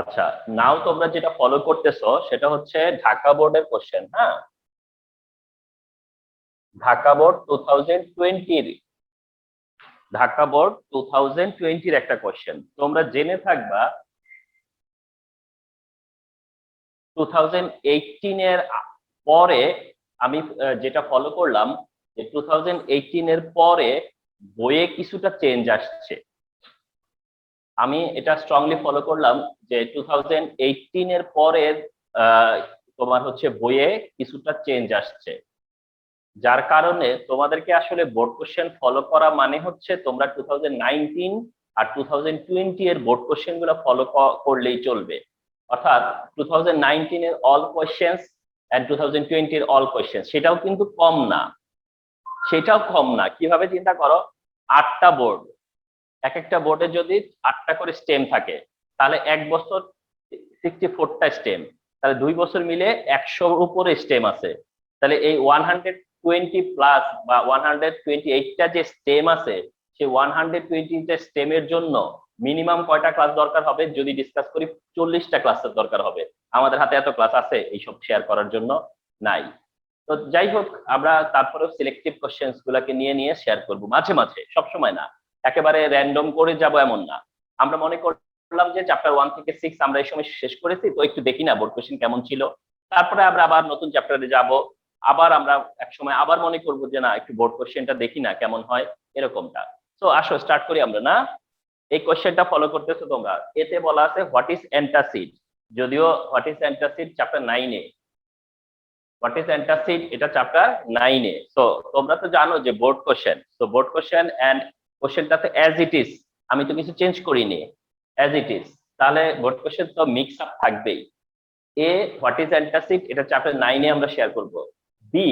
আচ্ছা, নাও তোমরা যেটা ফলো করতেছো সেটা হচ্ছে ঢাকা বোর্ডের কোশ্চেন। হ্যাঁ, ঢাকা বোর্ড 2020, ঢাকা বোর্ড 2020 একটা কোশ্চেন তোমরা জেনে থাকবা। 2018 এর পরে আমি যেটা ফলো করলাম যে 2018 এর পরে বইয়ে কিছুটা চেঞ্জ আসছে। আমি এটা স্ট্রংলি ফলো করলাম যে 2018 এর পরে আহ, তোমার হচ্ছে বইয়ে কিছুটা চেঞ্জ আসছে, যার কারণে তোমাদেরকে আসলে বোর্ড কোশ্চেন ফলো করা মানে হচ্ছে তোমরা 2019 আর 2020 এর বোর্ড কোশ্চেন গুলো ফলো করলেই চলবে। অর্থাৎ 2019 এর অল কোশ্চেন্স এন্ড 2020 এর অল কোশ্চেন, সেটাও কিন্তু কম না, সেটাও কম না। কিভাবে চিন্তা করো, 8টা বোর্ড, এক একটা বোর্ডে যদি 8টা করে স্টেম থাকে, তাহলে এক বছর 64টা স্টেম, তাহলে 2 বছর মিলে 100 উপরে স্টেম আছে। তাহলে এই 120 প্লাস বা 128টা যে স্টেম আছে, সেই 120টা স্টেমের জন্য মিনিমাম কয়টা ক্লাস দরকার হবে যদি ডিসকাস করি? 40টা ক্লাসের দরকার হবে। আমাদের হাতে এত ক্লাস আছে এইসব শেয়ার করার জন্য? নাই। তো যাই হোক, আমরা তারপরেও সিলেক্টিভ কোশ্চেন্স গুলাকে নিয়ে নিয়ে শেয়ার করব মাঝে মাঝে, সবসময় না। একেবারে র্যান্ডম করে যাব এমন না। আমরা মনে করলাম যে চ্যাপ্টার 1 থেকে 6 আমরা এই সময় শেষ করেছি, তো একটু দেখি না বোর্ড কোশ্চেন কেমন ছিল। তারপরে আমরা আবার নতুন চ্যাপ্টারে যাব, আবার আমরা এক সময় আবার মনে করব যে না, একটু বোর্ড কোশ্চেনটা দেখি না কেমন হয়, এরকমটা। তো আসো স্টার্ট করি আমরা, না? এই কোশ্চেনটা ফলো করতেছো তোমরা। এতে বলা আছে হোয়াট ইজ অ্যান্টাসিড। যদিও হোয়াট ইজ অ্যান্টাসিড চ্যাপ্টার 9-এ, হোয়াট ইজ অ্যান্টাসিড এটা চ্যাপ্টার 9-এ। তো তোমরা তো জানো যে বোর্ড কোশ্চেন, তো বোর্ড কোশ্চেন এন্ড কোশ্চেনটাতে অ্যাজ ইট ইজ, আমি তো কিছু চেঞ্জ করিনি, অ্যাজ ইট ইজ। তাহলে বোর্ড কোশ্চেন তো মিক্স আপ থাকবেই। এ, হোয়াট ইজ অ্যান্টাসিড এটা চ্যাপ্টার 9-এ আমরা শেয়ার করব। B,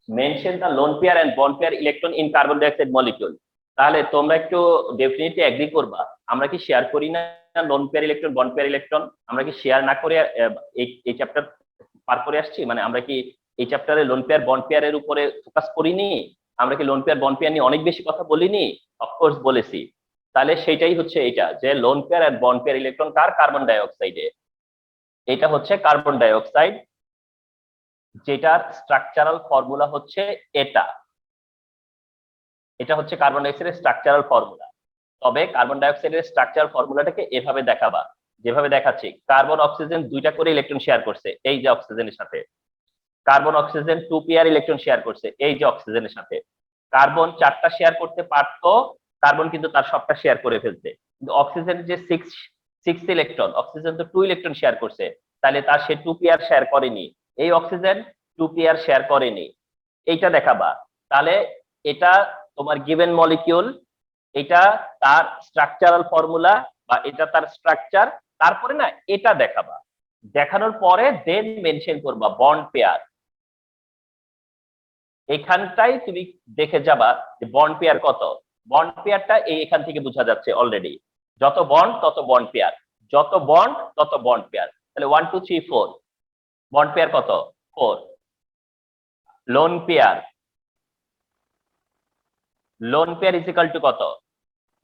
mention the lone pair and bond pair electron in carbon dioxide molecule. তাহলে তোমরা একটু ডেফিনেটলি এগ্রি করবা, আমরা কি শেয়ার করি না lone pair electron bond pair electron? আমরা কি শেয়ার না করে এই চ্যাপ্টার পার করে আসছি? মানে আমরা কি এই চ্যাপ্টারে লোন পেয়ার বন্ড পেয়ারের উপরে ফোকাস করিনি? আমরা কি লোন পেয়ার বন্ড পেয়ার নিয়ে অনেক বেশি কথা বলিনি? অফকোর্স বলেছি। তাহলে সেটাই হচ্ছে এটা, যে lone pair and bond pair electron কার? কার্বন ডাইঅক্সাইডে। এটা হচ্ছে কার্বন ডাইঅক্সাইড, যেটার স্ট্রাকচারাল ফর্মুলা হচ্ছে এটা। এটা হচ্ছে কার্বন ডাইঅক্সাইডের স্ট্রাকচারাল ফর্মুলা। তবে কার্বন ডাইঅক্সাইডের স্ট্রাকচারাল ফর্মুলাটাকে এভাবে দেখাবা, যেভাবে দেখাচ্ছি। কার্বন অক্সিজেন 2টা করে ইলেকট্রন শেয়ার করছে, এই যে অক্সিজেনের সাথে। Carbon oxygen 2 pair electron share করছে, এই যে অক্সিজেনের সাথে। কার্বন 4টা শেয়ার করতে পারতো, কার্বন কিন্তু তার সবটা শেয়ার করে ফেলছে। কিন্তু অক্সিজেন যে 6 ইলেকট্রন, অক্সিজেন তো 2 ইলেকট্রন শেয়ার করছে, তাহলে তার সে 2 পেয়ার শেয়ার করেনি। এই অক্সিজেন 2 পেয়ার শেয়ার করেনি, এইটা দেখাবা। তাহলে এটা তোমার গিভেন মলিকিউল, এটা তার স্ট্রাকচারাল ফর্মুলা বা এটা তার স্ট্রাকচার। তারপরে না এটা দেখাবা, দেখানোর পরে দেন মেনশন করবা বন্ড পেয়ার। এখানটাই তুমি দেখে যাবা যে বন্ড পেয়ার কত। বন্ড পেয়ারটা এই এখান থেকে বোঝা যাচ্ছে অলরেডি, যত বন্ড তত বন্ড পেয়ার, যত বন্ড তত বন্ড পেয়ার। তাহলে 1 2 3 4, বন্ড পেয়ার কত? 4। Lone pair, lone pair is equal to কত?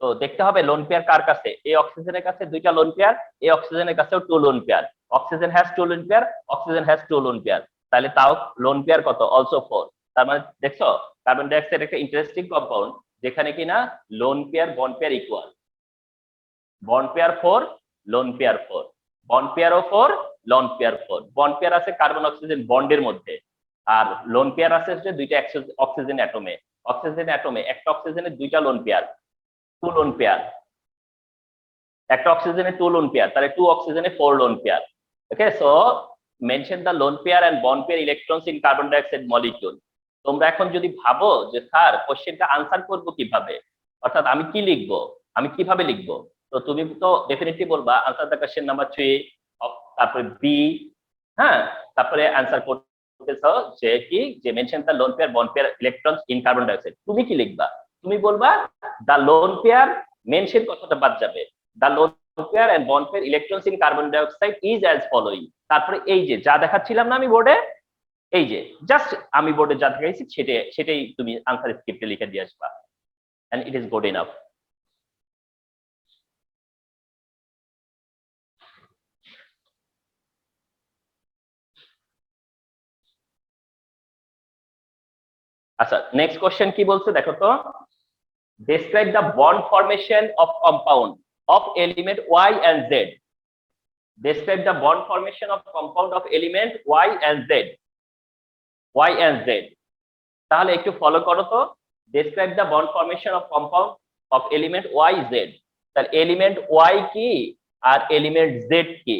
তো দেখতে হবে লোন পেয়ার কার কাছে। এই অক্সিজেনের কাছে 2টা লোন পেয়ার, এই অক্সিজেনের কাছেও 2 lone pair. Oxygen has 2 lone pair, oxygen has 2 lone pair. তাহলে তাও লোন পেয়ার কত? অলসো 4। তার মানে দেখছো, কার্বন ডাইঅক্সাইড একটা ইন্টারেস্টিং কম্পাউন্ড, যেখানে কিনা lone pair bond pair equal. Bond pair 4, lone pair 4, bond পেয়ারও 4, লোন পেয়ার 4। বন্ড পেয়ার আছে কার্বন অক্সিজেন বন্ডের মধ্যে, আর লোন পেয়ার আছে যে 2টা অক্সিজেন অ্যাটমে। অক্সিজেন অ্যাটমে একটা অক্সিজেনের 2টা লোন পেয়ার, 2 লোন পেয়ার। একটা অক্সিজেনে 2 লোন পেয়ার, তাহলে 2 অক্সিজেনে 4 lone pair. Okay, so mention the lone pair and bond pair electrons in carbon dioxide molecule. তোমরা এখন যদি ভাবো যে স্যার কোশ্চেনটা আনসার করব কিভাবে, অর্থাৎ আমি কি লিখবো, আমি কিভাবে লিখবো, তো তুমি তো ডেফিনেটলি বলবা আনসার দ্য কোশ্চেন নাম্বার 3, তারপরে বি। হ্যাঁ, তারপরে আনসার করতেছো যে কি, যে mention the lone pair bond pair electrons in carbon dioxide. তুমি কি লিখবা? তুমি বলবা দ্য লোন পেয়ার, মেনশন কথাটা বাদ যাবে। The lone pair and bond pair electrons in carbon dioxide is as following। তারপরে এই যে যা দেখাচ্ছিলাম না আমি বোর্ডে, এই যে জাস্ট আমি বোর্ডে যা দেখাইছি সেটাই তুমি আনসার স্ক্রিপ্টে লিখে দিয়ে আসবা, and it is good enough। আচ্ছা, নেক্সট কোশ্চেন কি বলছে দেখো তো। Describe the bond formation of compound of element Y and Z. Describe the bond formation of compound of element Y and Z. Y and Z, তাহলে একটু follow করো তো। Describe the bond formation of compound of element Y Z. তাহলে element Y কি আর element Z কি?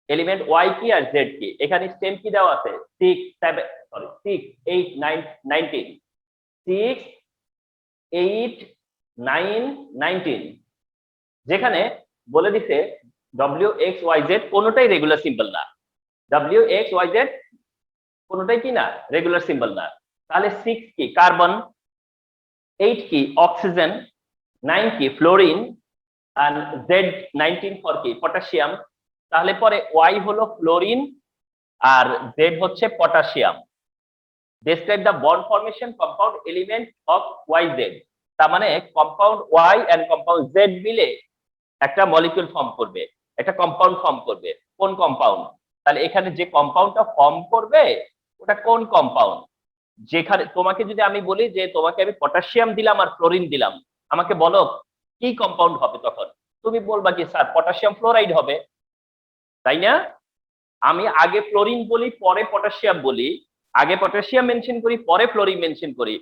Element Y কি আর জেড কি? এখানে স্টেম কি দেওয়া আছে? 6 7 সরি 6 8 9 19। 6 8 9 19, যেখানে বলে দিছে ডব্লিউ এক্স ওয়াই জেড কোনোটাই রেগুলার সিম্বল না। ডব্লিউ এক্স ওয়াই জেড কোনোটাই কি না? রেগুলার সিম্বল না। তাহলে 6 কি? কার্বন। 8 কি? অক্সিজেন। 9 কি? ফ্লোরিন। আর জেড 19 ফর কি? পটাশিয়াম। তাহলে পরে ওয়াই হলো ফ্লোরিন আর জেড হচ্ছে potassium. Describe the bond formation compound element of Y Z. তার মানে compound Y and compound Z মিলে একটা মলিকিউল ফর্ম করবে, একটা কম্পাউন্ড ফর্ম করবে। কোন কম্পাউন্ড? তাহলে এখানে যে কম্পাউন্ডটা ফর্ম করবে ওটা কোন কম্পাউন্ড? যেখানে তোমাকে যদি আমি বলি যে তোমাকে আমি পটাশিয়াম দিলাম আর ফ্লোরিন দিলাম, আমাকে বলো কি কম্পাউন্ড হবে, তখন তুমি বলবা কি স্যার পটাশিয়াম ফ্লোরাইড হবে, তাই না? আমি আগে ফ্লোরিন বলি পরে পটাশিয়াম বলি, আগে পটাশিয়াম মেনশন করি পরে ফ্লোরিন মেনশন করি,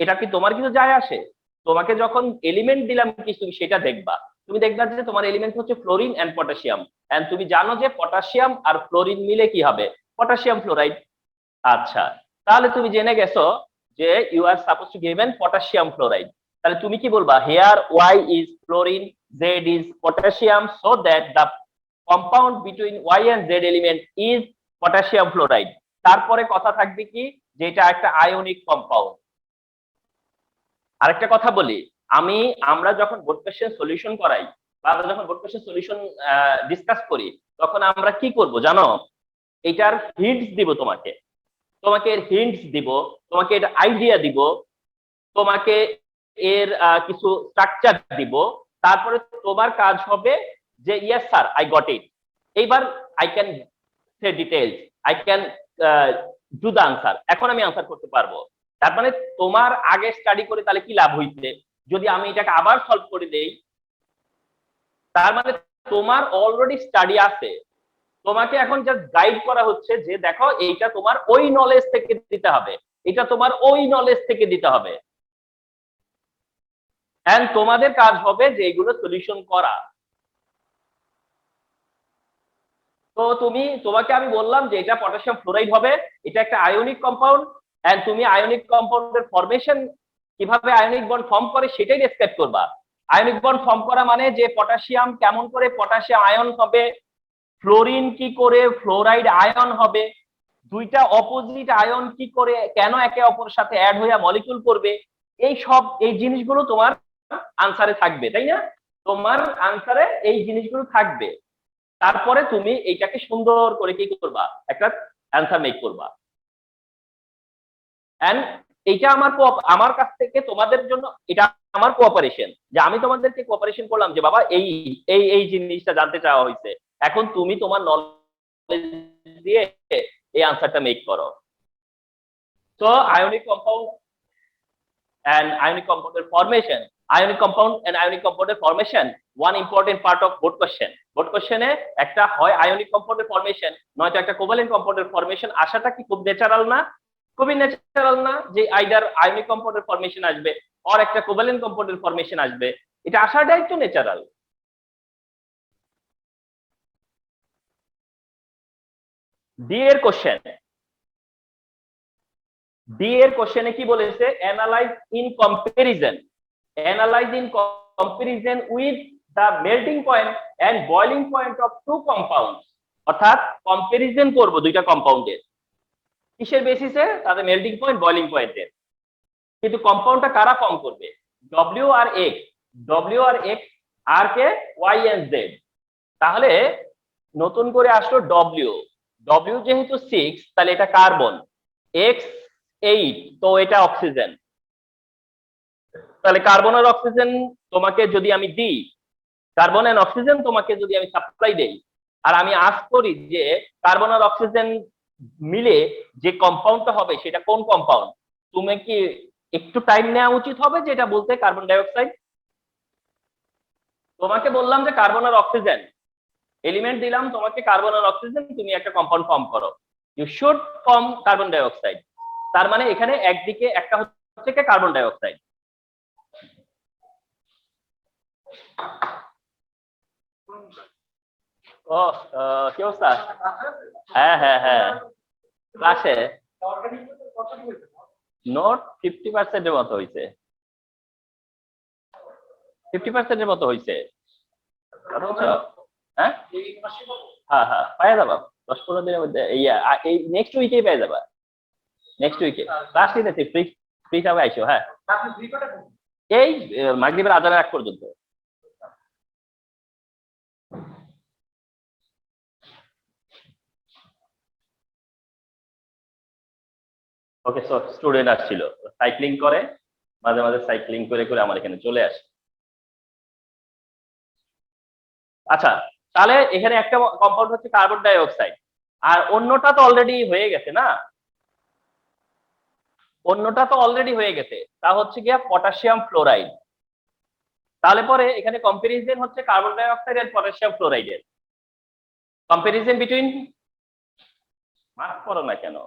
এটা কি তোমার কিছু যায় আসে? তোমাকে যখন এলিমেন্ট দিলাম কিছু সেটা দেখবা, তুমি দেখবা যে তোমার এলিমেন্ট হচ্ছে ফ্লোরিন এন্ড পটাশিয়াম, এন্ড তুমি জানো যে পটাশিয়াম আর ফ্লোরিন মিলে কি হবে? Potassium fluoride. আচ্ছা, তাহলে তুমি জেনে গেছো যে you are suppose to given potassium fluoride. তাহলে তুমি কি বলবা? Here Y is fluorine, Z is potassium, so that the compound between Y and Z element is potassium fluoride. তারপরে কথা থাকবে কি, যে এটা একটা আয়নিক কম্পাউন্ড। আরেকটা কথা বলি, আমরা যখন বোর্ড কোশ্চেন সলিউশন করাই বা আমরা যখন বোর্ড কোশ্চেন সলিউশন ডিসকাস করি, তখন আমরা কি করব জানো? এটার হিন্টস দিব তোমাকে, তোমাকে এর হিন্টস দিব, তোমাকে এর আইডিয়া দিব, তোমাকে এর কিছু স্ট্রাকচার দিব। তারপরে তোমার কাজ হবে যে yes sir I got it, এইবার I can say details, I can do the answer, এখন আমি আনসার করতে পারবো। তার মানে তোমার আগে স্টাডি করে তাহলে কি লাভ হইছে? যদি আমি এটাকে আবার সলভ করে দেই, তার মানে তোমার অলরেডি স্টাডি আছে, তোমাকে এখন জাস্ট গাইড করা হচ্ছে যে দেখো এইটা তোমার ওই নলেজ থেকে দিতে হবে, এটা তোমার ওই নলেজ থেকে দিতে হবে, এন্ড তোমাদের কাজ হবে যে এগুলো সলিউশন করা। তো তোমাকে আমি বললাম যে এটা পটাশিয়াম ফ্লোরাইড হবে, এটা একটা আয়নিক কম্পাউন্ড, এন্ড তুমি আয়নিক কম্পাউন্ডের ফরমেশন কিভাবে আয়নিক বন্ড ফর্ম করে সেটাই ডেসক্রাইব করবা। আয়নিক বন্ড ফর্ম করা মানে যে পটাশিয়াম কেমন করে পটাশিয়াম আয়ন হবে, ফ্লোরিন কি করে ফ্লোরাইড আয়ন হবে, দুইটা অপোজিট আয়ন কি করে কেন একে অপরের সাথে অ্যাড হইয়া মলিকিউল করবে, এই জিনিসগুলো তোমার আনসারে থাকবে, তাই না? তোমার আনসারে এই জিনিসগুলো থাকবে। তারপরে তুমি এইটাকে সুন্দর করে কি করবা? একটা অ্যান্সার মেক করবা। এন্ড এইটা আমার কাছ থেকে তোমাদের জন্য এটা আমার কোঅপারেশন, যে আমি তোমাদেরকে কোঅপারেশন করলাম যে বাবা এই এই এই জিনিসটা জানতে চাওয়া হয়েছে, এখন তুমি তোমার নলেজ দিয়ে এই আনসারটা মেক করো। তো ionic compound and ionic compound formation, ionic compound and ionic compound formation one important part of board question. board question এ একটা হয় ionic compound formation নয়তো একটা covalent compound formation আসাটা কি খুব ন্যাচারাল না? খুবই ন্যাচারাল না যে আইদার ionic compound formation আসবে আর একটা covalent compound formation আসবে, এটা আসাটাই তো ন্যাচারাল। ডি এর কোশ্চেন, ডি এর কোশ্চেনে কি বলেছে? Analyze in comparison, analyze in comparison with the melting point and boiling point of two compounds. অর্থাৎ কম্পারিজন করব দুইটা কম্পাউন্ডের, কিসের বেসিসে? তাদের মেল্টিং পয়েন্ট বয়লিং পয়েন্টের। কিন্তু কম্পাউন্ডটা কারা ফর্ম করবে? ডব্লিউ আর এক্স, ডব্লিউ আর এক্স আর কে ওয়াই এন্ড জেড। তাহলে নতুন করে আসলো ডব্লিউ, ডব্লিউ যেহেতু 6 তাহলে এটা কার্বন, এক্স 8 তো এটা অক্সিজেন। তাহলে কার্বন আর অক্সিজেন তোমাকে যদি আমি দিই, কার্বন এন্ড অক্সিজেন তোমাকে যদি আমি সাপ্লাই দেই, আর আমি আস্ক করি যে কার্বন আর অক্সিজেন মিলে যে কম্পাউন্ডটা হবে সেটা কোন কম্পাউন্ড, তুমি কি একটু টাইম নেওয়া উচিত হবে যে এটা বলতে কার্বন ডাই অক্সাইড? তোমাকে বললাম যে কার্বন আর অক্সিজেন এলিমেন্ট দিলাম তোমাকে, কার্বন আর অক্সিজেন, তুমি একটা কম্পাউন্ড ফর্ম করো, you should form carbon dioxide. তার মানে এখানে একদিকে একটা হচ্ছে কার্বন ডাই অক্সাইড। ও কি অবস্থা? হ্যাঁ হ্যাঁ হ্যাঁ, ক্লাসে নোট 50% মতো হয়েছে, 50% মতো হয়েছে। হ্যাঁ হ্যাঁ হ্যাঁ, পাই যাবা 10-15 দিনের মধ্যে, এই নেক্সট উইকে পেয়ে যাবা, নেক্সট উইকে ক্লাস নিতেছি, ফ্রি ফ্রি হিসাবে আইসো। হ্যাঁ, এই মাগরিবের আজানের আগ পর্যন্ত। ওকে, সো স্টুডেন্ট আসছিল, সাইক্লিং করে, মাঝে মাঝে সাইক্লিং করে করে আমার এখানে চলে আসে। আচ্ছা, তাহলে এখানে একটা কম্পাউন্ড হচ্ছে কার্বন ডাই অক্সাইড, আর অন্যটা তো অলরেডি হয়ে গেছে না, অন্যটা তো অলরেডি হয়ে গেছে, তা হচ্ছে গিয়া পটাশিয়াম ফ্লোরাইড। তাহলে পরে এখানে কম্পারিজন হচ্ছে carbon dioxide and potassium ফ্লোরাইডের, কম্পারিজন বিটুইন, মার্ক করো না কেন,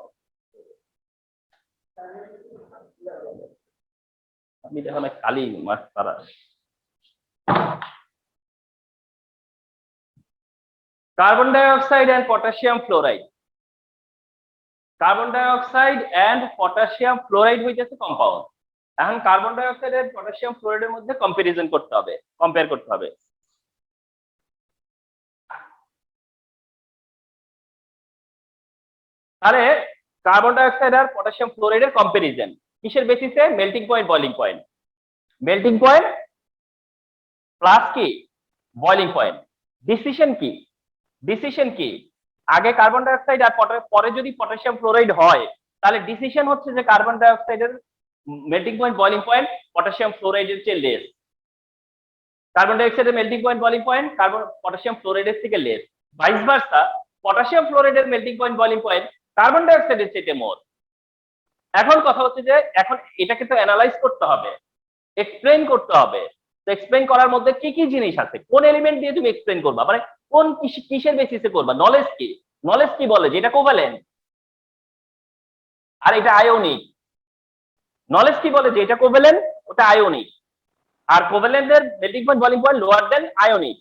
আমি দেখো না কালি মার্ক করা। Carbon dioxide and potassium fluoride, carbon dioxide and potassium fluoride হইতেছে কম্পাউন্ড। এখন কার্বন ডাই অক্সাইড এর পটাশিয়াম ফ্লোরাইডের মধ্যে কম্পারিজন করতে হবে, কম্পেয়ার করতে হবে। তাহলে কার্বন ডাই অক্সাইড আর পটাশিয়াম ফ্লোরাইডের কম্পারিজন কিসের বেসিসে? Melting point, boiling point, melting point plus কি বয়লিং পয়েন্ট। ডিসিশন কি? ডিসিশন কি? আগে কার্বন ডাই অক্সাইড আর পরে যদি পটাশিয়াম ফ্লোরাইড হয়, তাহলে ডিসিশন হচ্ছে যে carbon dioxide melting point boiling point potassium ফ্লোরাইডের চেয়ে less, carbon dioxide melting point boiling point potassium ফ্লোরাইডের থেকে লেস, ভাইস ভার্সা পটাশিয়াম ফ্লোরাইডের melting point boiling point carbon dioxide চেয়ে মোর। এখন কথা হচ্ছে যে এখন এটাকে তো অ্যানালাইজ করতে হবে, এক্সপ্লেইন করতে হবে। তো এক্সপ্লেইন করার মধ্যে কি কি জিনিস আছে, কোন এলিমেন্ট দিয়ে তুমি এক্সপ্লেইন করবা, মানে কোন কিসের বেসিসে করবা? নলেজ কি? নলেজ কি বলে যে এটা কোভ্যালেন্ট আর এটা আয়োনিক? নলেজ কি বলে যে এটা কোভ্যালেন্ট, ওটা আয়োনিক, আর কোভ্যালেন্টের melting point boiling point lower than ionic.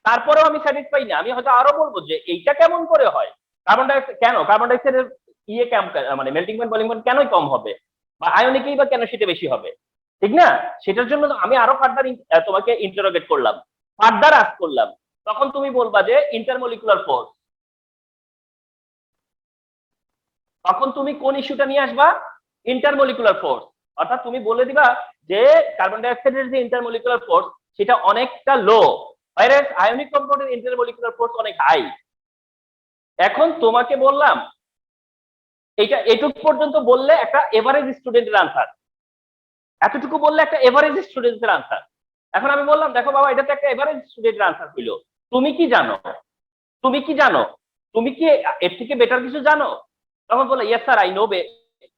তারপরেও আমি স্যাটিসফাই না, আমি হয়তো আরো বলবো যে এইটা কেমন করে হয়, কার্বন ডাইঅক্সাইড কেন, কার্বন ডাইঅক্সাইডের ইয়ে কেমন, মানে মেল্টিং পয়েন্ট বয়লিং পয়েন্ট কেনই কম হবে, বা আয়োনিকেই বা কেন সেটা বেশি হবে, ঠিক না? সেটার জন্য আমি আরো ফার্দার তোমাকে ইন্টারোগেট করলাম, ফার্দার আস্ক করলাম, তখন তুমি বলবা যে ইন্টারমলিকুলার ফোর্স। তখন তুমি কোন ইস্যুটা নিয়ে আসবা? Intermolecular force. অর্থাৎ তুমি বলে দিবা যে কার্বন ডাই অক্সাইডের যে ইন্টারমলিকুলার ফোর্স সেটা অনেকটা লো, ভাইরাস আয়নিক কম্পাউন্ডের ইন্টারমলিকুলার ফোর্স অনেক হাই। এখন তোমাকে বললাম এটা এটুকু পর্যন্ত বললে একটা এভারেজ স্টুডেন্টের আনসার, এতটুকু বললে একটা এভারেজ স্টুডেন্টের আনসার। এখন আমি বললাম দেখো বাবা, এটা তো একটা এভারেজ স্টুডেন্টের আনসার হইলো, তুমি কি জানো, তুমি কি জানো, তুমি কি এর থেকে বেটার কিছু জানো? তখন বললো yes sir, I know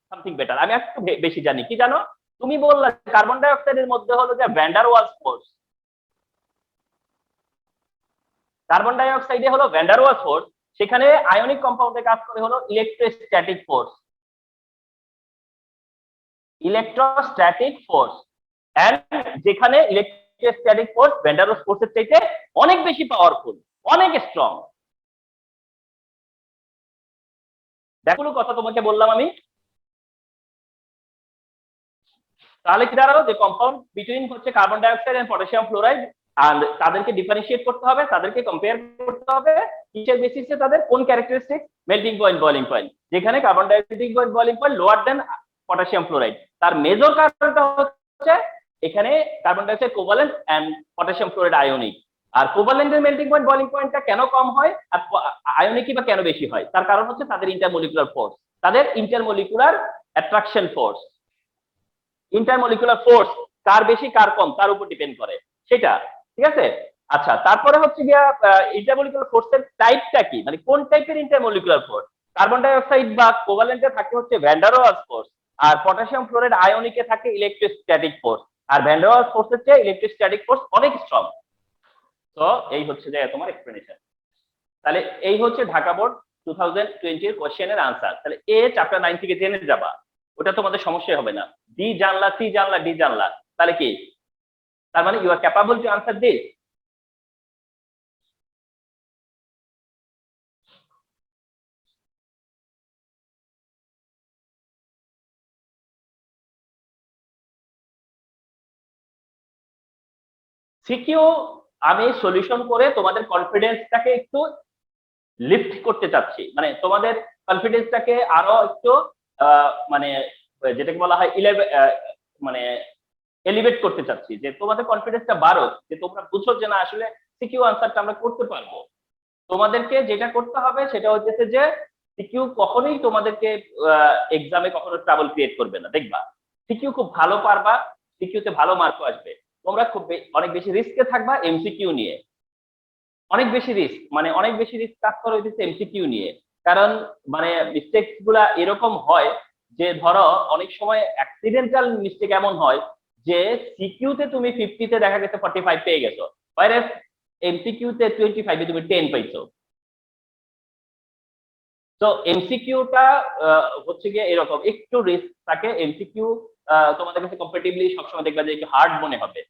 something better, আমি একটু বেশি জানি। কি জানো? তুমি বললা কার্বন ডাই অক্সাইডের মধ্যে হলো যে van der Waals force, carbon dioxide হলো ভ্যান ডার ওয়ালস ফোর্স, সেখানে আয়নিক কম্পাউন্ডে কাজ করে হলো electrostatic force, electrostatic force. And যেখানে electrostatic force van der Waals ফোর্সের চাইতে অনেক বেশি পাওয়ারফুল, অনেক স্ট্রং। দেখো কথা তোমাকে বললাম আমি। তাহলে কি দাঁড়ালো যে কম্পাউন্ড বিটুইন হচ্ছে carbon dioxide and potassium fluoride, আর তাদেরকে ডিফারেন্সিয়েট করতে হবে, তাদেরকে কম্পেয়ার করতে হবে কিসের বেসিসে, তাদের কোন characteristic? Melting point boiling point, যেখানে carbon di melting point boiling point lower than potassium fluoride. তার মেজর কারণটা হচ্ছে এখানে carbon dioxide covalent and potassium fluoride ionic. আর কোভালেন্টের মেল্টিং পয়েন্ট বয়লিং পয়েন্টটা কেন কম হয় আর আয়নিকই বা কেন বেশি হয়? তার কারণ হচ্ছে তাদের ইন্টারমলিকুলার ফোর্স, তাদের intermolecular attraction force. Intermolecular force কার বেশি কার কম তার উপর ডিপেন্ড করে সেটা, ঠিক আছে? আচ্ছা, তারপরে হচ্ছে গিয়া ইন্টারমলিকুলার ফোর্সের টাইপটা কি, মানে কোন টাইপের intermolecular force? Carbon die oxide বা কোভালেন্টে থাকে হচ্ছে ভ্যান ডার ওয়ালস ফোর্স, আর পটাশিয়াম ফ্লোরাইড আয়নিকে থাকে ইলেকট্রোস্ট্যাটিক ফোর্স, আর ভ্যান ডার ওয়ালস ফোর্সের চেয়ে ইলেকট্রোস্ট্যাটিক ফোর্স অনেক স্ট্রং। তো এই হচ্ছে যে তোমার এক্সপ্লেনেশন। তাহলে এই হচ্ছে ঢাকা বোর্ড 2020 এর কোশ্চেনের আনসার। তাহলে এ চ্যাপ্টার 9 থেকে জেনে যাবা, ওটা তোমাদের সমস্যা হবে না। ডি জানলা, সি জানলা, ডি জানলা, তাহলে কি, তার মানে you are capable to answer this. সিকিউ আমি সলিউশন করে তোমাদের কনফিডেন্সটাকে একটু লিফট করতে চাচ্ছি, মানে তোমাদের কনফিডেন্সটাকে আরো একটু মানে যেটাকে বলা হয় মানে এলিভেট করতে চাচ্ছি, যে তোমাদের কনফিডেন্সটা বাড়ো, যে তোমরা বুঝো যে না আসলে সিকিউ আনসারটা আমরা করতে পারবো। তোমাদেরকে যেটা করতে হবে সেটা হচ্ছে যে সিকিউ কখনোই তোমাদেরকে এক্সামে কখনো ট্রাবল ক্রিয়েট করবে না, দেখবা সিকিউ খুব ভালো পারবা, সিকিউতে ভালো মার্কও আসবে। তোমরা খুব অনেক বেশি রিস্কে থাকবা এমসিকিউ নিয়ে, অনেক বেশি রিস্ক, মানে অনেক বেশি রিস্ক কাজ করা হইতেছে এমসিকিউ নিয়ে। কারণ মানে মিস্টেক গুলা এরকম হয় যে ধরো অনেক সময় অ্যাক্সিডেন্টাল মিস্টেক এমন হয় যে সিকিউতে তুমি 50-তে দেখা গেছে 45 পেয়ে গেছো, বাইরে এমসিকিউতে 25-এ তুমি 10 পাইছো। তো এমসিকিউটা হচ্ছে গিয়ে এরকম একটু রিস্ক থাকে এমসিকিউ, তোমাদের কাছে কম্পারেটিভলি সবসময় দেখবা যে একটু হার্ড মনে হবে।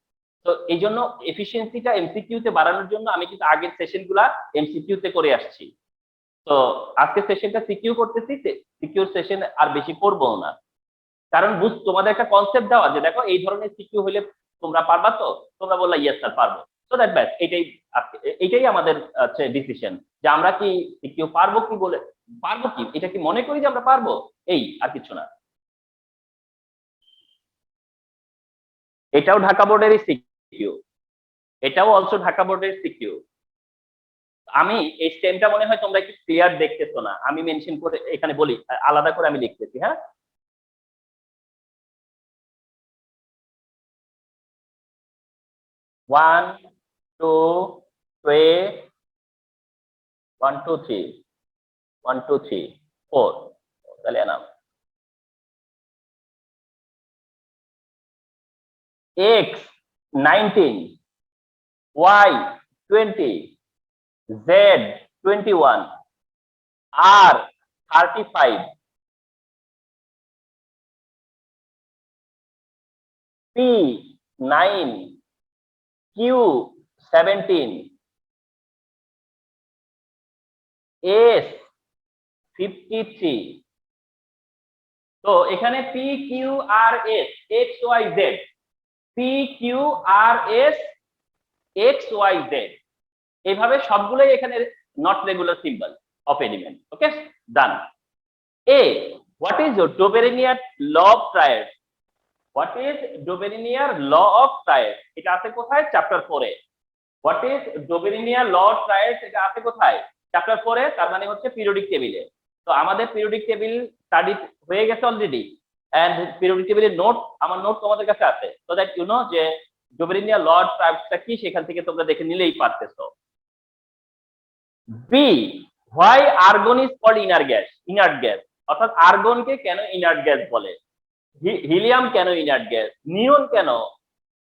তো এই জন্য এফিসিয়েন্সিটা এমসিকিউ তে বাড়ানোর জন্য আমি কিন্তু আগের সেশন গুলা এমসিকিউ তে করে আসছি। তো আজকে সেশনটা সিকিউ করতেছি, সিকিউর সেশন আর বেশি করবো না। কারণ তোমাদের একটা কনসেপ্ট দেওয়া যে দেখো এই ধরনের সিকিউ হলে তোমরা পারবা, তো তোমরা বললা ইয়েস স্যার পারবো। তো দ্যাট ব্যাস, এটাই আমাদের ডিসিশন, যে আমরা কি সিকিউ পারবো কি, বলে পারবো কি, এটা কি মনে করি যে আমরা পারবো, এই আর কিছু না। এটাও ঢাকা বোর্ডেরই সিকিউ, এটাও অলসো ঢাকা বোর্ডের সিকিউ। আমি এই স্টেমটা মনে হয় তোমরা একটু ক্লিয়ার দেখতেছো না, আমি মেনশন করে এখানে বলি, আলাদা করে আমি লিখতেছি, হ্যাঁ। 1 2 3, 1 2 3, 1 2 3 4, তাহলে নাম x 19, y 20, z 21, r 35, p 9, q 17, s 53। তো এখানে P Q R S X Y Z, P Q R S X Y Z, এইভাবে সবগুলোই এখানে not regular symbol of element. Okay, done. A, what is Dobereiner's law of triad? What is Dobereiner's law of triad? এটা আছে কোথায়? Chapter 4 এ। What is Dobereiner's law of triad? এটা আছে কোথায়? চ্যাপ্টার 4 এ, তার মানে হচ্ছে পিরিয়ডিক টেবিলে। তো আমাদের পিরিয়ডিক টেবিল স্টাডি হয়ে গেছে অলরেডি, এন্ড পিরিয়ডিক টেবিলের নোট, আমার নোট তোমাদের কাছে আছে, সো দ্যাট ইউ নো যে ডোবেরিনিয়ার ল অফ ট্রায়াডটা কি, সেখান থেকে তোমরা দেখে নিলেই পারতেছো। B, why argon is called inner gas? Inert gas, অর্থাৎ আর্গনকে কেন ইনার্ট গ্যাস বলে? হিলিয়াম কেন ইনার্ট গ্যাস? নিয়ন কেন?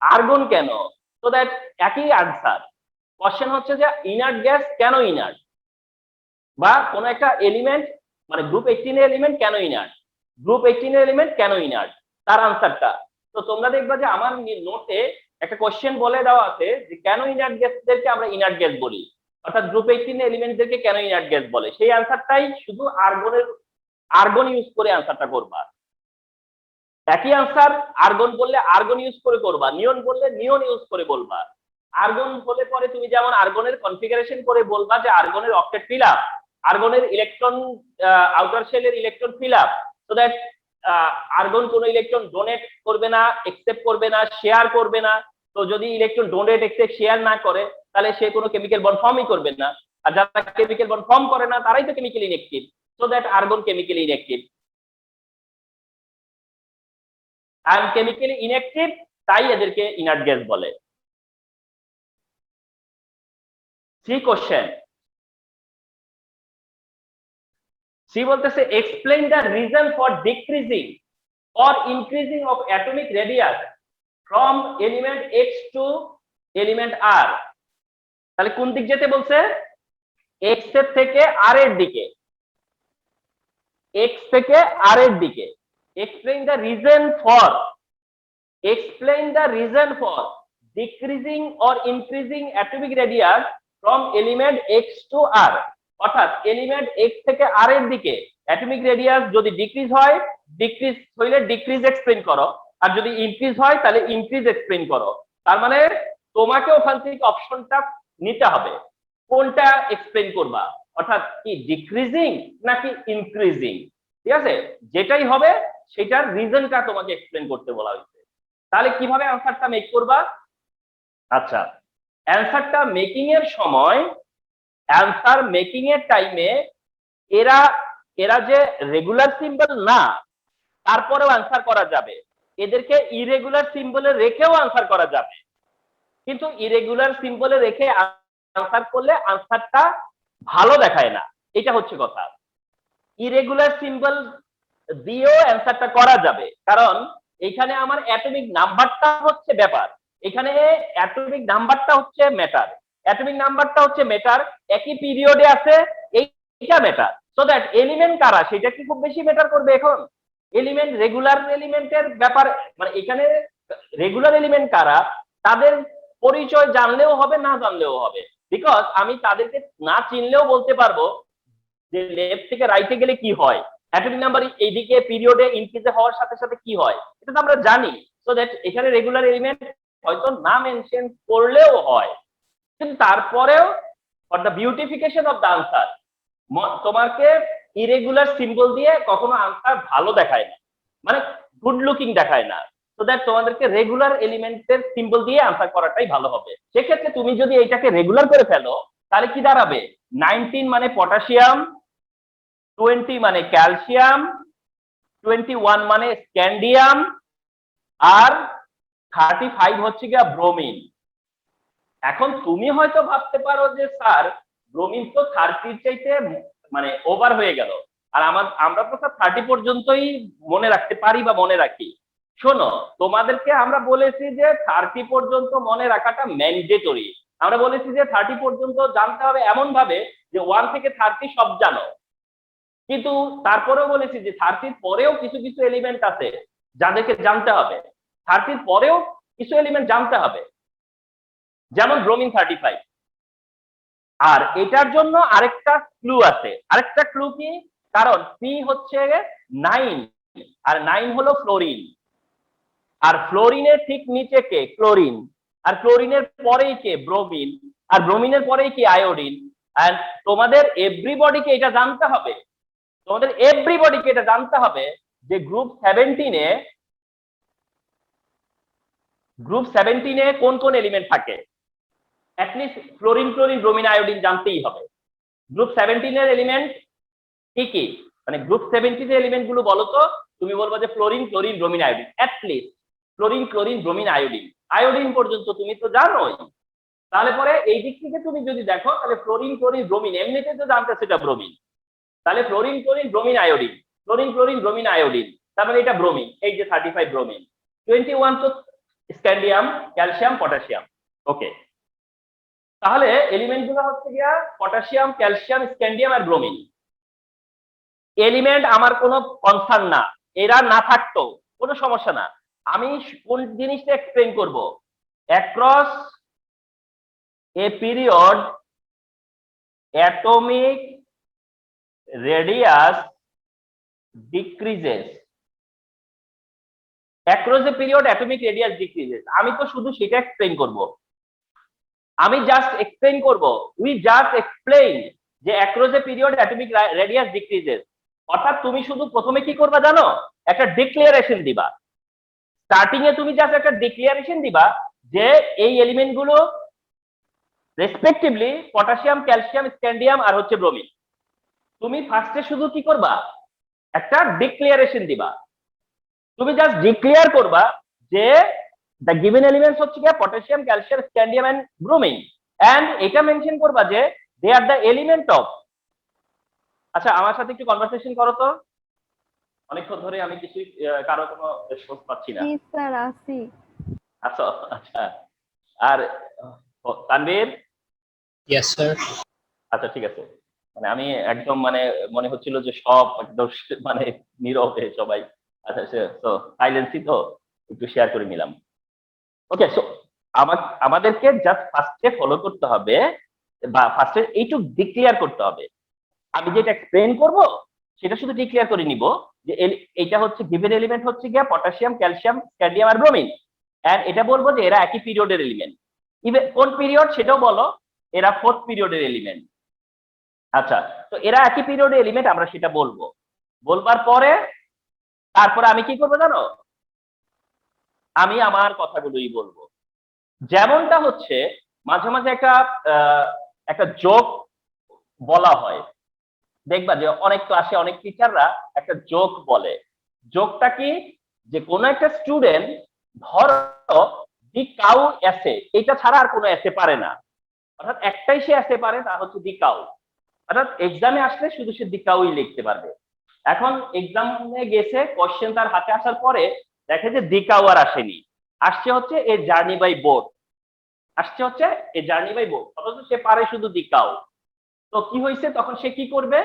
আর্গন কেন? তো দ্যাট একই আনসার। কোশ্চেন হচ্ছে যে ইনার্ট গ্যাস কেন ইনার্ট, বা কোন একটা এলিমেন্ট, মানে গ্রুপ 18 এর এলিমেন্ট কেন ইনার্ট, গ্রুপ 18 এর এলিমেন্ট কেন ইনার্ট, তার আনসারটা। তো তোমরা দেখবা যে আমার নোটে একটা কোশ্চেন বলে দেওয়া আছে যে কেন ইনার্ট গ্যাসদেরকে আমরা ইনার্ট গ্যাস বলি, অর্থাৎ গ্রুপ 18 এর এলিমেন্টদেরকে কেন ইনার্ট গ্যাস বলে, সেই আনসারটাই শুধু আর্গন ইউজ করে আনসারটা করবা। একই আনসার, আর্গন বললে আর্গন ইউজ করে করবা, নিয়ন বললে নিয়ন ইউজ করে বলবা। আর্গন বলে পরে তুমি যেমন আর্গনের কনফিগারেশন করে বলবা যে আর্গনের অক্টেট ফিল আপ, আর্গনের ইলেকট্রন আউটার শেলের electron fill up, so that argon কোনো ইলেকট্রন ডোনেট করবে না, একসেপ্ট করবে না, শেয়ার করবে না। তো যদি ইলেকট্রন ডোনেট একসেপ্ট শেয়ার না করে, তাহলে সে কোনো কেমিক্যাল বন্ড ফর্মই করবে না। আর যারা কেমিক্যাল বন্ড ফর্ম করে না তারাই তো chemically inactive, so that argon chemically inactive. I chemically inactive, তাই এদেরকে ইনার্ট গ্যাস বলে। সি কোশ্চেন, সি বলতেছে explain the reason for decreasing or increasing of atomic radius from element x to element r। তাহলে কোন দিক যেতে বলছে? x এর থেকে r এর দিকে, x থেকে r এর দিকে। explain the reason for decreasing or increasing atomic radius from element x to r। অর্থাৎ এলিমেন্ট x থেকে r এর দিকে অ্যাটমিক রেডিয়াস যদি ডিক্রিজ হয়, ডিক্রিজ হইলে ডিক্রিজ এক্সপ্লেইন করো, আর যদি ইনক্রিজ হয় তাহলে ইনক্রিজ এক্সপ্লেইন করো। তার মানে তোমাকে ওখান থেকে অপশনটা নিতে হবে, কোনটা এক্সপ্লেইন করবা, অর্থাৎ কি ডিক্রিজিং নাকি ইনক্রিজিং। ঠিক আছে, যেটাই হবে সেটার রিজনটা তোমাকে এক্সপ্লেইন করতে বলা হয়েছে। তাহলে কিভাবে অ্যানসারটা মেক করবা? আচ্ছা, অ্যানসারটা মেকিং এর সময়, অ্যানসার মেকিং এর টাইমে এরা এরা যে রেগুলার সিম্বল না, তারপরেও অ্যানসার করা যাবে। এদেরকে ইরেগুলার সিম্বলে রেখেও অ্যানসার করা যাবে, কিন্তু ইরেগুলার সিম্বলে রেখে অ্যানসার করলে অ্যানসারটা ভালো দেখায় না, এটা হচ্ছে কথা। ইরেগুলার সিম্বল দিয়েও অ্যানসারটা করা যাবে, কারণ এখানে আমার অ্যাটমিক নাম্বারটা হচ্ছে ব্যাপার, এখানে অ্যাটমিক নাম্বারটা হচ্ছে ম্যাটার, অ্যাটমিক নাম্বারটা হচ্ছে ম্যাটার, একই পিরিয়ডে আছে, এইটা ম্যাটার। সো দ্যাট এলিমেন্ট কারা সেটা কি খুব বেশি ম্যাটার করবে? এখন এলিমেন্ট, রেগুলার এলিমেন্টের ব্যাপার, মানে এখানে রেগুলার এলিমেন্ট কারা তাদের পরিচয় জানলেও হবে, না জানলেও হবে, বিকজ আমি তাদেরকে না চিনলেও বলতে পারবো যে লেফট থেকে রাইটে গেলে কি হয়, অ্যাটমিক নাম্বার এইদিকে পিরিয়ডে ইনক্রিজ হওয়ার সাথে সাথে কি হয়, এটা তো আমরা জানি। সো দ্যাট এখানে রেগুলার এলিমেন্ট হয়তো না মেনশন করলেও হয়, কিন্তু তারপরেও for the beautification of the answer তোমাকে ইরেগুলার সিম্বল দিয়ে কখনো আনসার ভালো দেখায় না, মানে গুড লুকিং দেখায় না। সো দ্যাট তোমাদেরকে রেগুলার এলিমেন্টের সিম্বল দিয়ে আনসার করাটাই ভালো হবে। সেক্ষেত্রে তুমি যদি এটাকে রেগুলার করে ফেলো তাহলে কি দাঁড়াবে? 19 মানে পটাশিয়াম, 20 মানে ক্যালসিয়াম, 21 মানে স্ক্যান্ডিয়াম, আর 35 হচ্ছে গিয়া ব্রোমিন। এখন তুমি হয়তো ভাবতে পারো যে স্যার ব্রোমিন তো 30 চাইতে মানে ওভার হয়ে গেল, আর আমরা তো 30 পর্যন্তই মনে রাখতে পারি বা মনে রাখি। শোনো, তোমাদেরকে আমরা বলেছি যে 30 পর্যন্ত মনে রাখাটা ম্যান্ডেটরি, আমরা বলেছি যে 30 পর্যন্ত জানতে হবে এমন ভাবে যে 1 থেকে 30 সব জানো, কিন্তু তারপরেও বলেছি যে 30 পরেও কিছু কিছু এলিমেন্ট আছে যাদেরকে জানতে হবে, 30 পরেও কিছু এলিমেন্ট জানতে হবে, যেমন ব্রোমিন 35। আর এটার জন্য আরেকটা ক্লু আছে, আরেকটা ক্লু কি? কারণ পি হচ্ছে 9 আর 9 হলো ফ্লোরিন, আর ফ্লোরিনের ঠিক নিচে কে? ক্লোরিন, আর ক্লোরিনের পরেই কে? ব্রোমিন, আর ব্রোমিনের পরেই কি? আয়োডিন। এন্ড তোমাদের এভরিবডিকে এটা জানতে হবে, তোমাদের এভরিবডিকে এটা জানতে হবে যে গ্রুপ 17 এ কোন কোন এলিমেন্ট থাকে। At least fluorine, chlorine, bromine, iodine জানতেই হবে। গ্রুপ 17 এর এলিমেন্ট কি কি? মানে গ্রুপ 17 এর এলিমেন্ট গুলো বলো তো। তুমি বলবো যে fluorine, chlorine, bromine, iodine. At least fluorine, chlorine, bromine, iodine, iodine পর্যন্ত তুমি তো জানোই। তাহলে পরে এই দিক থেকে তুমি যদি দেখো তাহলে ফ্লোরিন, ক্লোরিন, ব্রোমিন এমনিতে তো জানতে সেটা ব্রোমিন, তাহলে fluorine, chlorine, bromine, iodine, fluorine, chlorine, bromine, iodine, তারপরে এটা ব্রোমিন, এই যে 35 ব্রোমিন, 21 তো স্ক্যান্ডিয়াম, ক্যালসিয়াম, পটাশিয়াম। ওকে, তাহলে এলিমেন্ট গুলো হচ্ছে গিয়া পটাশিয়াম, ক্যালসিয়াম, স্ক্যান্ডিয়াম আর ব্রোমিন। এলিমেন্ট আমার কোনো কনসার্ন না, এরা না থাকতো কোনো সমস্যা না। আমি কোন জিনিসটা এক্সপ্লেইন করব? Across a period atomic radius decreases, across a period atomic radius decreases. আমি তো শুধু সেটা এক্সপ্লেইন করব, আমি জাস্ট এক্সপ্লেইন করব, উই জাস্ট এক্সপ্লেইন যে across a period atomic radius decreases. অর্থাৎ তুমি শুধু প্রথমে কি করবা জানো? একটা ডিক্লারেশন দিবা। স্টার্টিং এ তুমি জাস্ট একটা ডিক্লারেশন দিবা যে এই এলিমেন্ট গুলো রেসপেক্টিভলি পটাশিয়াম, ক্যালসিয়াম, স্ক্যান্ডিয়াম আর হচ্ছে ব্রোমিন। তুমি ফার্স্টে শুধু কি করবা? একটা ডিক্লারেশন দিবা। তুমি জাস্ট ডিক্লেয়ার করবা যে the given elements হচ্ছে কি potassium, calcium, scandium and bromine, and এটা মেনশন করবা যে they are the element of। আচ্ছা, আমার সাথে একটু কনভারসেশন করো তো, অনেকক্ষণ ধরে আমি কিছু কারো কোনো রেসপন্স পাচ্ছি না। জি স্যার আছি। আচ্ছা আচ্ছা। আর তানভীর? Yes, sir. আচ্ছা ঠিক আছে। মানে আমি একদম মানে মনে হচ্ছিল যে সব একদম মানে নীরবে সবাই। আচ্ছা তো সাইলেন্সই তো একটু শেয়ার করে নিলাম। ওকে, সো আমাদেরকে জাস্ট ফার্স্টে ফলো করতে হবে, বা ফার্স্টে এইটুকু ডিক্লিয়ার করতে হবে। আমি যেটা এক্সপ্লেন করব সেটা শুধু ডিক্লিয়ার করে নিব যে এটা হচ্ছে গিভেন এলিমেন্ট হচ্ছে গিয়া পটাশিয়াম, ক্যালসিয়াম, স্ক্যান্ডিয়াম আর ব্রোমিন। এন্ড এটা বলবো যে এরা একই পিরিয়ডের এলিমেন্ট। ইভেন কোন পিরিয়ড সেটাও বলো, এরা 4th পিরিয়ডের এলিমেন্ট। আচ্ছা, তো এরা একই পিরিয়ডের এলিমেন্ট, আমরা সেটা বলবো। বলবার পরে তারপরে আমি কি করবো জানো? আমি আমার কথাগুলোই বলবো। যেমনটা হচ্ছে মাঝে মাঝে একটা জোক বলা হয়, দেখবা যে অনেক ক্লাসে অনেক টিচাররা একটা জোক বলে। জোকটা কি? যে কোনো একটা স্টুডেন্ট ধরো দি কাউ এসে, এটা ছাড়া আর কোনো এসে পারে না, অর্থাৎ একটাই সে এসে পারে, তা হচ্ছে দি কাউ। অর্থাৎ এক্সামে আসলে শুধু সে দি কাউই লিখতে পারবে। এখন এক্সামে গেছে, কোশ্চেন তার হাতে আসার পরে দেখে যে দি কাউ আর আসেনি, আসছে হচ্ছে এ জার্নি বাই বোট, আসছে হচ্ছে এ জার্নি বাই বোট, অথচ সে পারে শুধু দি কাউ। তো কি হয়েছে তখন? সে কি করবে?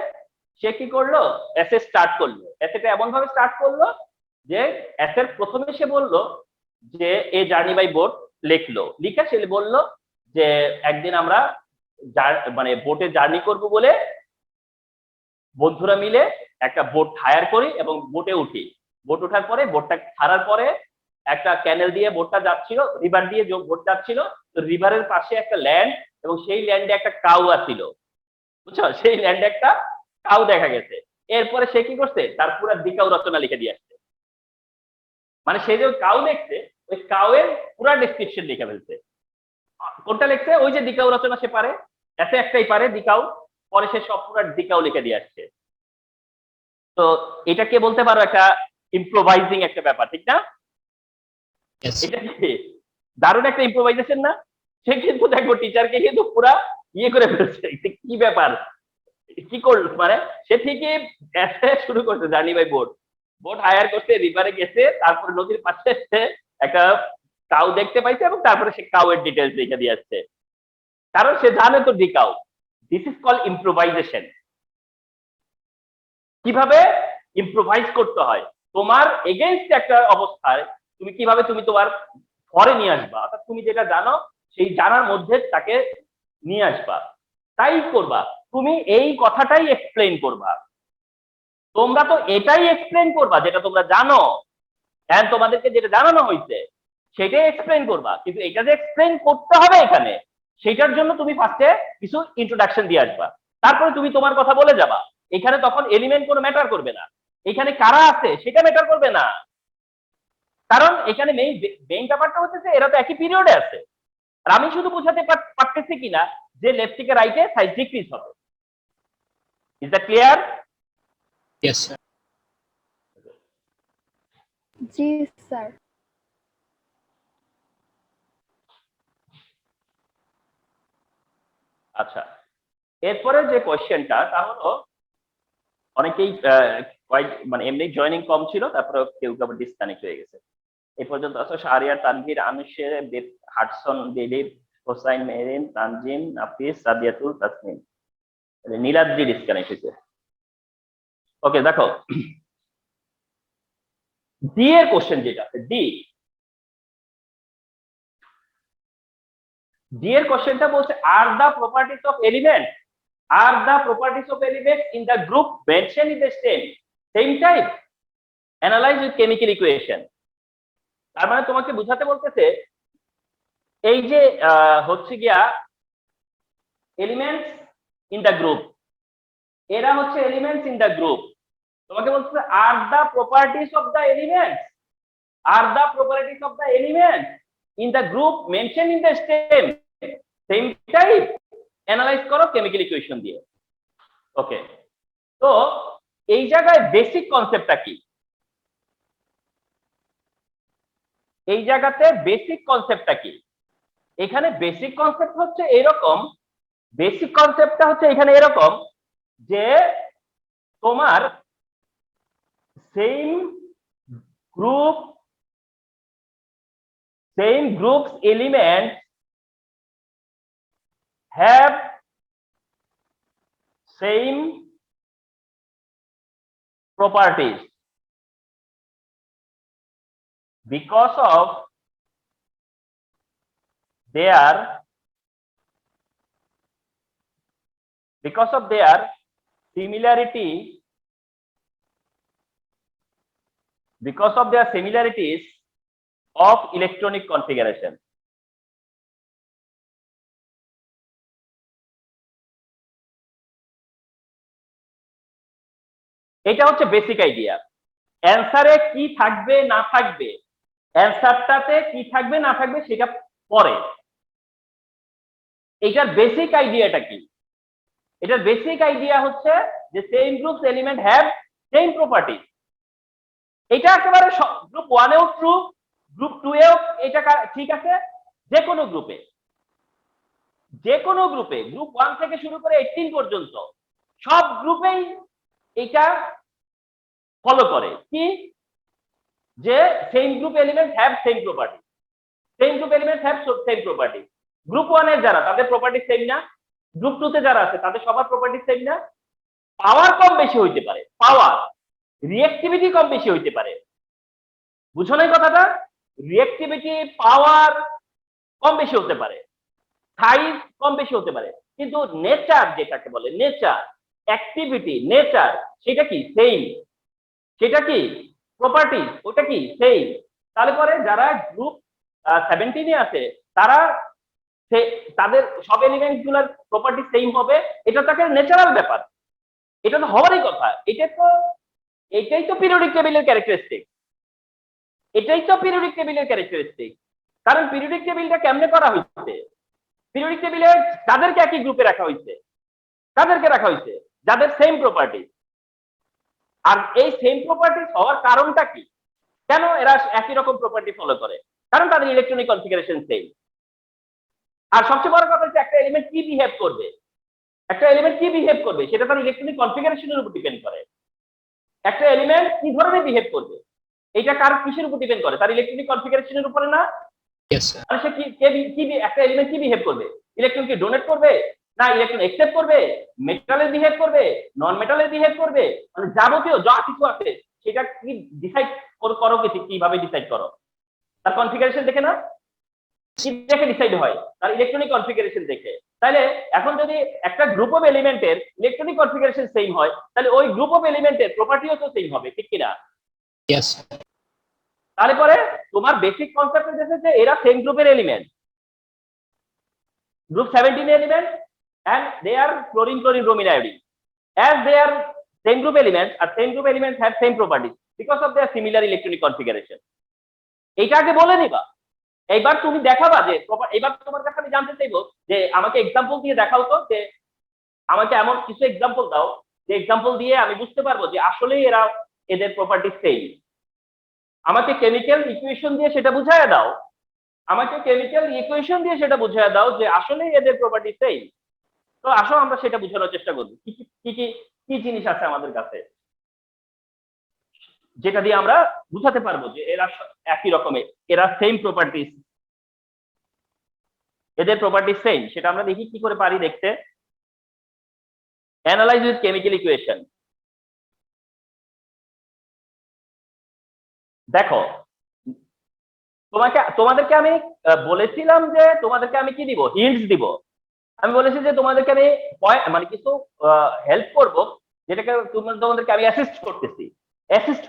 সে কি করলো? এসে স্টার্ট করলো। এসেটা এমন ভাবে স্টার্ট করলো যে এসের প্রথমে সে বললো যে এ জার্নি বাই বোট লিখলো, লিখে সে বললো যে একদিন আমরা মানে বোটে জার্নি করব বলে বন্ধুরা মিলে একটা বোট হায়ার করি এবং বোটে উঠি। বোট ওঠার পরে, বোটটা ছাড়ার পরে একটা ক্যানেল দিয়ে বোটটা যাচ্ছিল, রিভার দিয়ে বোট যাচ্ছিল, তো রিভারের পাশে একটা ল্যান্ড, এবং সেই ল্যান্ডে একটা কাউ আসছিল, বুঝছো? সেই ল্যান্ডে একটা কাউ দেখা গেছে। এরপরে সে কি করছে? তার পুরো দিকাউ রচনা লিখে দিয়ে আসছে। মানে সে যে কাউ দেখছে, ওই কাউয়ের পুরো ডেসক্রিপশন লিখে ফেলছে। কোনটা লিখছে? ওই যে দিকাউ রচনা সে পারে, এতে একটাই পারে দিকাউ, পরে সে সব পুরো দিকাউ লিখে দিয়ে আসছে। তো এটাকে বলতে পারো একটা ইম্প্রোভাইজিং একটা ব্যাপার, ঠিক না? Yes. এটা কি দারুণ একটা ইম্প্রোভাইজেশন না? সে কিন্তু দেখো টিচারকে কিন্তু পুরা ইয়ে করে ফেলছে, কি ব্যাপার, কি করলো? মানে সে ঠিকই শুরু করছে journey by boat, boat hire করতে রিভারে গেছে, তারপরে নদীর পাশে এসে একটা কাউ দেখতে পাইছে, এবং তারপরে সে কাউ এর ডিটেলস লিখে দিয়ে আসছে, কারণ সে জানে তো D cow. This is call improvisation. কিভাবে ইম্প্রোভাইজ করতে হয় তোমার এগেইনস্ট একটা অবস্থায়, তুমি কিভাবে তুমি তোমার ফরে নিয়ে আসবা, অর্থাৎ তুমি যেটা জানো সেই জানার মধ্যে তাকে নিয়ে আসবা, তাই করবা। তুমি এই কথাটাই এক্সপ্লেইন করবা, তোমরা তো এটাই এক্সপ্লেইন করবা যেটা তোমরা জানো, এন্ড তোমাদেরকে যেটা জানানো হয়েছে সেটাই এক্সপ্লেইন করবা। কিন্তু এটা যে এক্সপ্লেইন করতে হবে এখানে, সেটার জন্য তুমি ফার্স্টে কিছু ইন্ট্রোডাকশন দিয়ে আসবা, তারপরে তুমি তোমার কথা বলে যাবা। এখানে তখন এলিমেন্ট কোনো ম্যাটার করবে না, এখানে কারা আছে সেটা ম্যাটার করবে না, কারণ এখানে মেইন ব্যাপারটা হচ্ছে যে এরা তো একই পিরিয়ডে আছে। আর আমি শুধু বোঝাতে পারতেছি কিনা যে লেফট থেকে রাইটে সাইজ ডিক্রিজ হবে। Is that clear? Yes, sir. G sir. আচ্ছা, এরপরে যে কোয়েশ্চেনটা, তা হলো অনেকেই মানে এমনি জয়েনিং কম ছিল, তারপরে কেউ কেউ ডিসকানেক্ট হয়ে গেছে। এই পর্যন্ত আছে শাহরিয়ার, তানভীর, আনুশের, হাটসন, দিলীপ, হোসাইন, মেরিন, তানজিম, নাফিস, সাদিয়াতুল, তাসনিম, নীলাদ্রি ডিসকানেক্ট হয়েছে। ওকে, দেখো ডি এর কোশ্চেন যেটা আছে, ডি এর কোশ্চেনটা বলছে are the properties of element, are the properties of element in the group mention in the same type analyse with chemical equation. তার মানে তোমাকে বুঝাতে বলতেছে এই যে হচ্ছে গিয়া এলিমেন্টস ইন দ্য গ্রুপ, এরা হচ্ছে এলিমেন্টস ইন দ্য গ্রুপ। তোমাকে বলতেছে are the properties of the elements, are the properties of the elements in the group mention in the same type analyse করো কেমিক্যাল ইকুয়েশন দিয়ে। ওকে, তো এই জায়গায় basic কনসেপ্টটা কি? এই জায়গাতে বেসিক কনসেপ্টটা কি? এখানে বেসিক কনসেপ্ট হচ্ছে এরকম, বেসিক কনসেপ্টটা হচ্ছে এখানে এরকম যে তোমার same group's elements have same properties because of their similarities of electronic configuration. এটা হচ্ছে বেসিক আইডিয়া। অ্যানসারে কি থাকবে না থাকবে, অ্যানসারটাতে কি থাকবে না থাকবে সেটা পরে। এটার বেসিক আইডিয়াটা কি? এটার বেসিক আইডিয়া হচ্ছে যে same groups element have same property. এটা একেবারে গ্রুপ 1 এও ট্রু, গ্রুপ 2 এও এটা ঠিক আছে। যে কোনো গ্রুপে গ্রুপ 1 থেকে শুরু করে 18 পর্যন্ত সব গ্রুপেই এটা ফলো করে কি, যে same group element have same property, group 1 এর যারা তাদের প্রপার্টি সেম না, গ্রুপ 2 তে যারা আছে তাদের সবার প্রপার্টি সেম না। পাওয়ার কম বেশি হইতে পারে, রিঅ্যাক্টিভিটি কম বেশি হইতে পারে। বুঝো না কথাটা? রিঅ্যাক্টিভিটি, পাওয়ার কম বেশি হতে পারে, সাইজ কম বেশি হতে পারে, কিন্তু নেচার, যেটাকে বলে নেচার, অ্যাক্টিভিটি, নেচার, সেটা কি সেম, সেটা কি প্রপার্টি, ওটা কি সেম। তাহলে পরে যারা গ্রুপ 17 এ আছে তারা তাদের সব এলিমেন্ট গুলোর প্রপার্টি সেম হবে, এটা তাকে ন্যাচারাল ব্যাপার, এটা তো হওয়ারই কথা। এটাই তো পিরিয়ডিক টেবিলের ক্যারেক্টারিস্টিক, কারণ পিরিয়ডিক টেবিলটা কেমনে করা হয়েছে? পিরিয়ডিক টেবিলে কাদেরকে একই গ্রুপে রাখা হয়েছে? যাদের সেম প্রপার্টি। আর এই সেম প্রপার্টি হওয়ার কারণটা কি? কেন এরা একই রকম প্রপার্টি ফলো করে? কারণ তাদের ইলেকট্রনিক কনফিগারেশন সেম। আর সবচেয়ে বড় কথা হচ্ছে একটা এলিমেন্ট কি বিহেভ করবে সেটা তার ইলেকট্রনিক কনফিগারেশনের উপর ডিপেন্ড করে। একটা এলিমেন্ট কি ধরনের বিহেভ করবে এটা কার কিসের উপর ডিপেন্ড করে? তার ইলেকট্রনিক কনফিগারেশনের উপরে না? Yes, sir. মানে সে একটা এলিমেন্ট কি বিহেভ করবে? ইলেকট্রনকে ডোনেট করবে, না ইলেকট্রন একসেপ্ট করবে, মেটালের বিহেভ করবে, নন মেটালের বিহেভ করবে, মানে যাবতীয় যা কিছু আছে সেটা কি ডিসাইড করো, কিভাবে ডিসাইড করো? তার কনফিগারেশন দেখে না? কি দেখে ডিসাইড হয়? তার ইলেকট্রনিক কনফিগারেশন দেখে। তাহলে এখন যদি একটা গ্রুপ অফ এলিমেন্টের ইলেকট্রনিক কনফিগারেশন সেম হয়, তাহলে ওই গ্রুপ অফ এলিমেন্টের প্রপার্টিও তো সেম হবে, ঠিক কিনা? Yes, sir. তাহলে পরে তোমার বেসিক কনসেপ্ট হচ্ছে যে এরা সেম গ্রুপের element, group 17 element, and they are chlorine, bromine, iodine. As they are same group elements, and same group elements have same properties because of their similar electronic configuration. এইটা আগে বলে নিবা, এইবার তুমি দেখাবা যে এবার তোমার কাছে আমি জানতে চাইবো যে আমাকে এক্সাম্পল দিয়ে দেখাও তো, যে আমাকে এমন কিছু এক্সাম্পল দাও যে এক্সাম্পল দিয়ে আমি বুঝতে পারবো যে আসলেই এদের প্রপার্টি সেম। আমাকে কেমিক্যাল ইকুয়েশন দিয়ে সেটা বুঝাইয়া দাও, যে আসলেই এদের প্রপার্টি সেম। তো আসো আমরা সেটা বোঝানোর চেষ্টা করবো কি জিনিস আছে আমাদের কাছে যেটা দিয়ে আমরা বুঝাতে পারবো যে এরা একই রকমের, এরা সেম প্রপার্টিস, এদের প্রপার্টি সেম। সেটা আমরা দেখি কি করে পারি দেখতে। Analyse with chemical equation. দেখো তোমাদেরকে আমি বলেছিলাম যে তোমাদেরকে আমি কি দিব, হিন্টস দিব। আমি বলেছি যে তোমাদেরকে আমি মানে কিছু হেল্প করব, যেটাকে তোমাদেরকে আমি অ্যাসিস্ট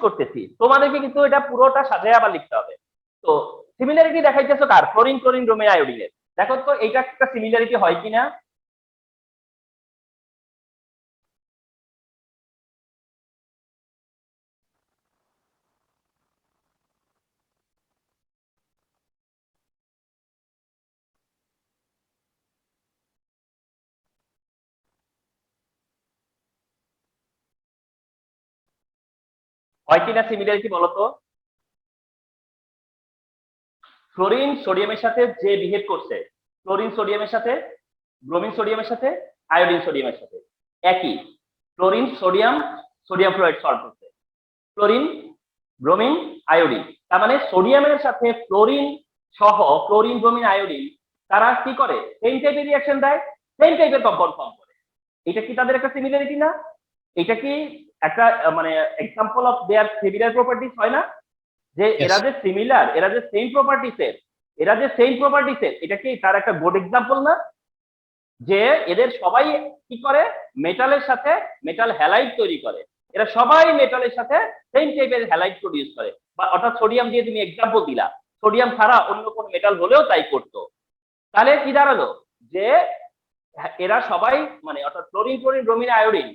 করতেছি। তোমাদেরকে কিন্তু এটা পুরোটা সাজায় আবার লিখতে হবে। তো সিমিলারিটি দেখাইতেছো কার? ক্লোরিন, ব্রোমিন, আয়োডিনের। দেখো তো এইটা একটা সিমিলারিটি হয় কিনা। হয় কিনা সিমিলারিটি বলো তো? ক্লোরিন সোডিয়ামের সাথে যে বিহেভ করছে, ক্লোরিন সোডিয়ামের সাথে, ব্রোমিন সোডিয়ামের সাথে, আয়োডিন সোডিয়ামের সাথে একই। ক্লোরিন সোডিয়াম ফ্লোরাইড সল্ট করছে, ক্লোরিন ব্রোমিন আয়োডিন। তার মানে সোডিয়ামের সাথে ফ্লোরিন সহ ক্লোরিন ব্রোমিন আয়োডিন তারা কি করে, সেম টাইপের রিঅ্যাকশন দেয়, সেম টাইপের কম্পাউন্ড ফর্ম করে। এটা কি তাদের একটা সিমিলারিটি না? এটা কি একটা মানে example of their similar properties হয় না? যে এরা যে সিমিলার, এরা যে সেম প্রপার্টিসের, এটা কি তার একটা গুড এক্সাম্পল না? যে এদের সবাই কি করে, মেটালের সাথে মেটাল হ্যালাইড তৈরি করে, এরা সবাই মেটালের সাথে সেম টাইপের হ্যালাইড প্রডিউস করে। বা অর্থাৎ সোডিয়াম দিয়ে তুমি এক্সাম্পল দিলা, সোডিয়াম ছাড়া অন্য কোন মেটাল হলেও তাই করতো। তাহলে কি দাঁড়ালো, যে এরা সবাই মানে অর্থাৎ chlorine chlorine bromine iodine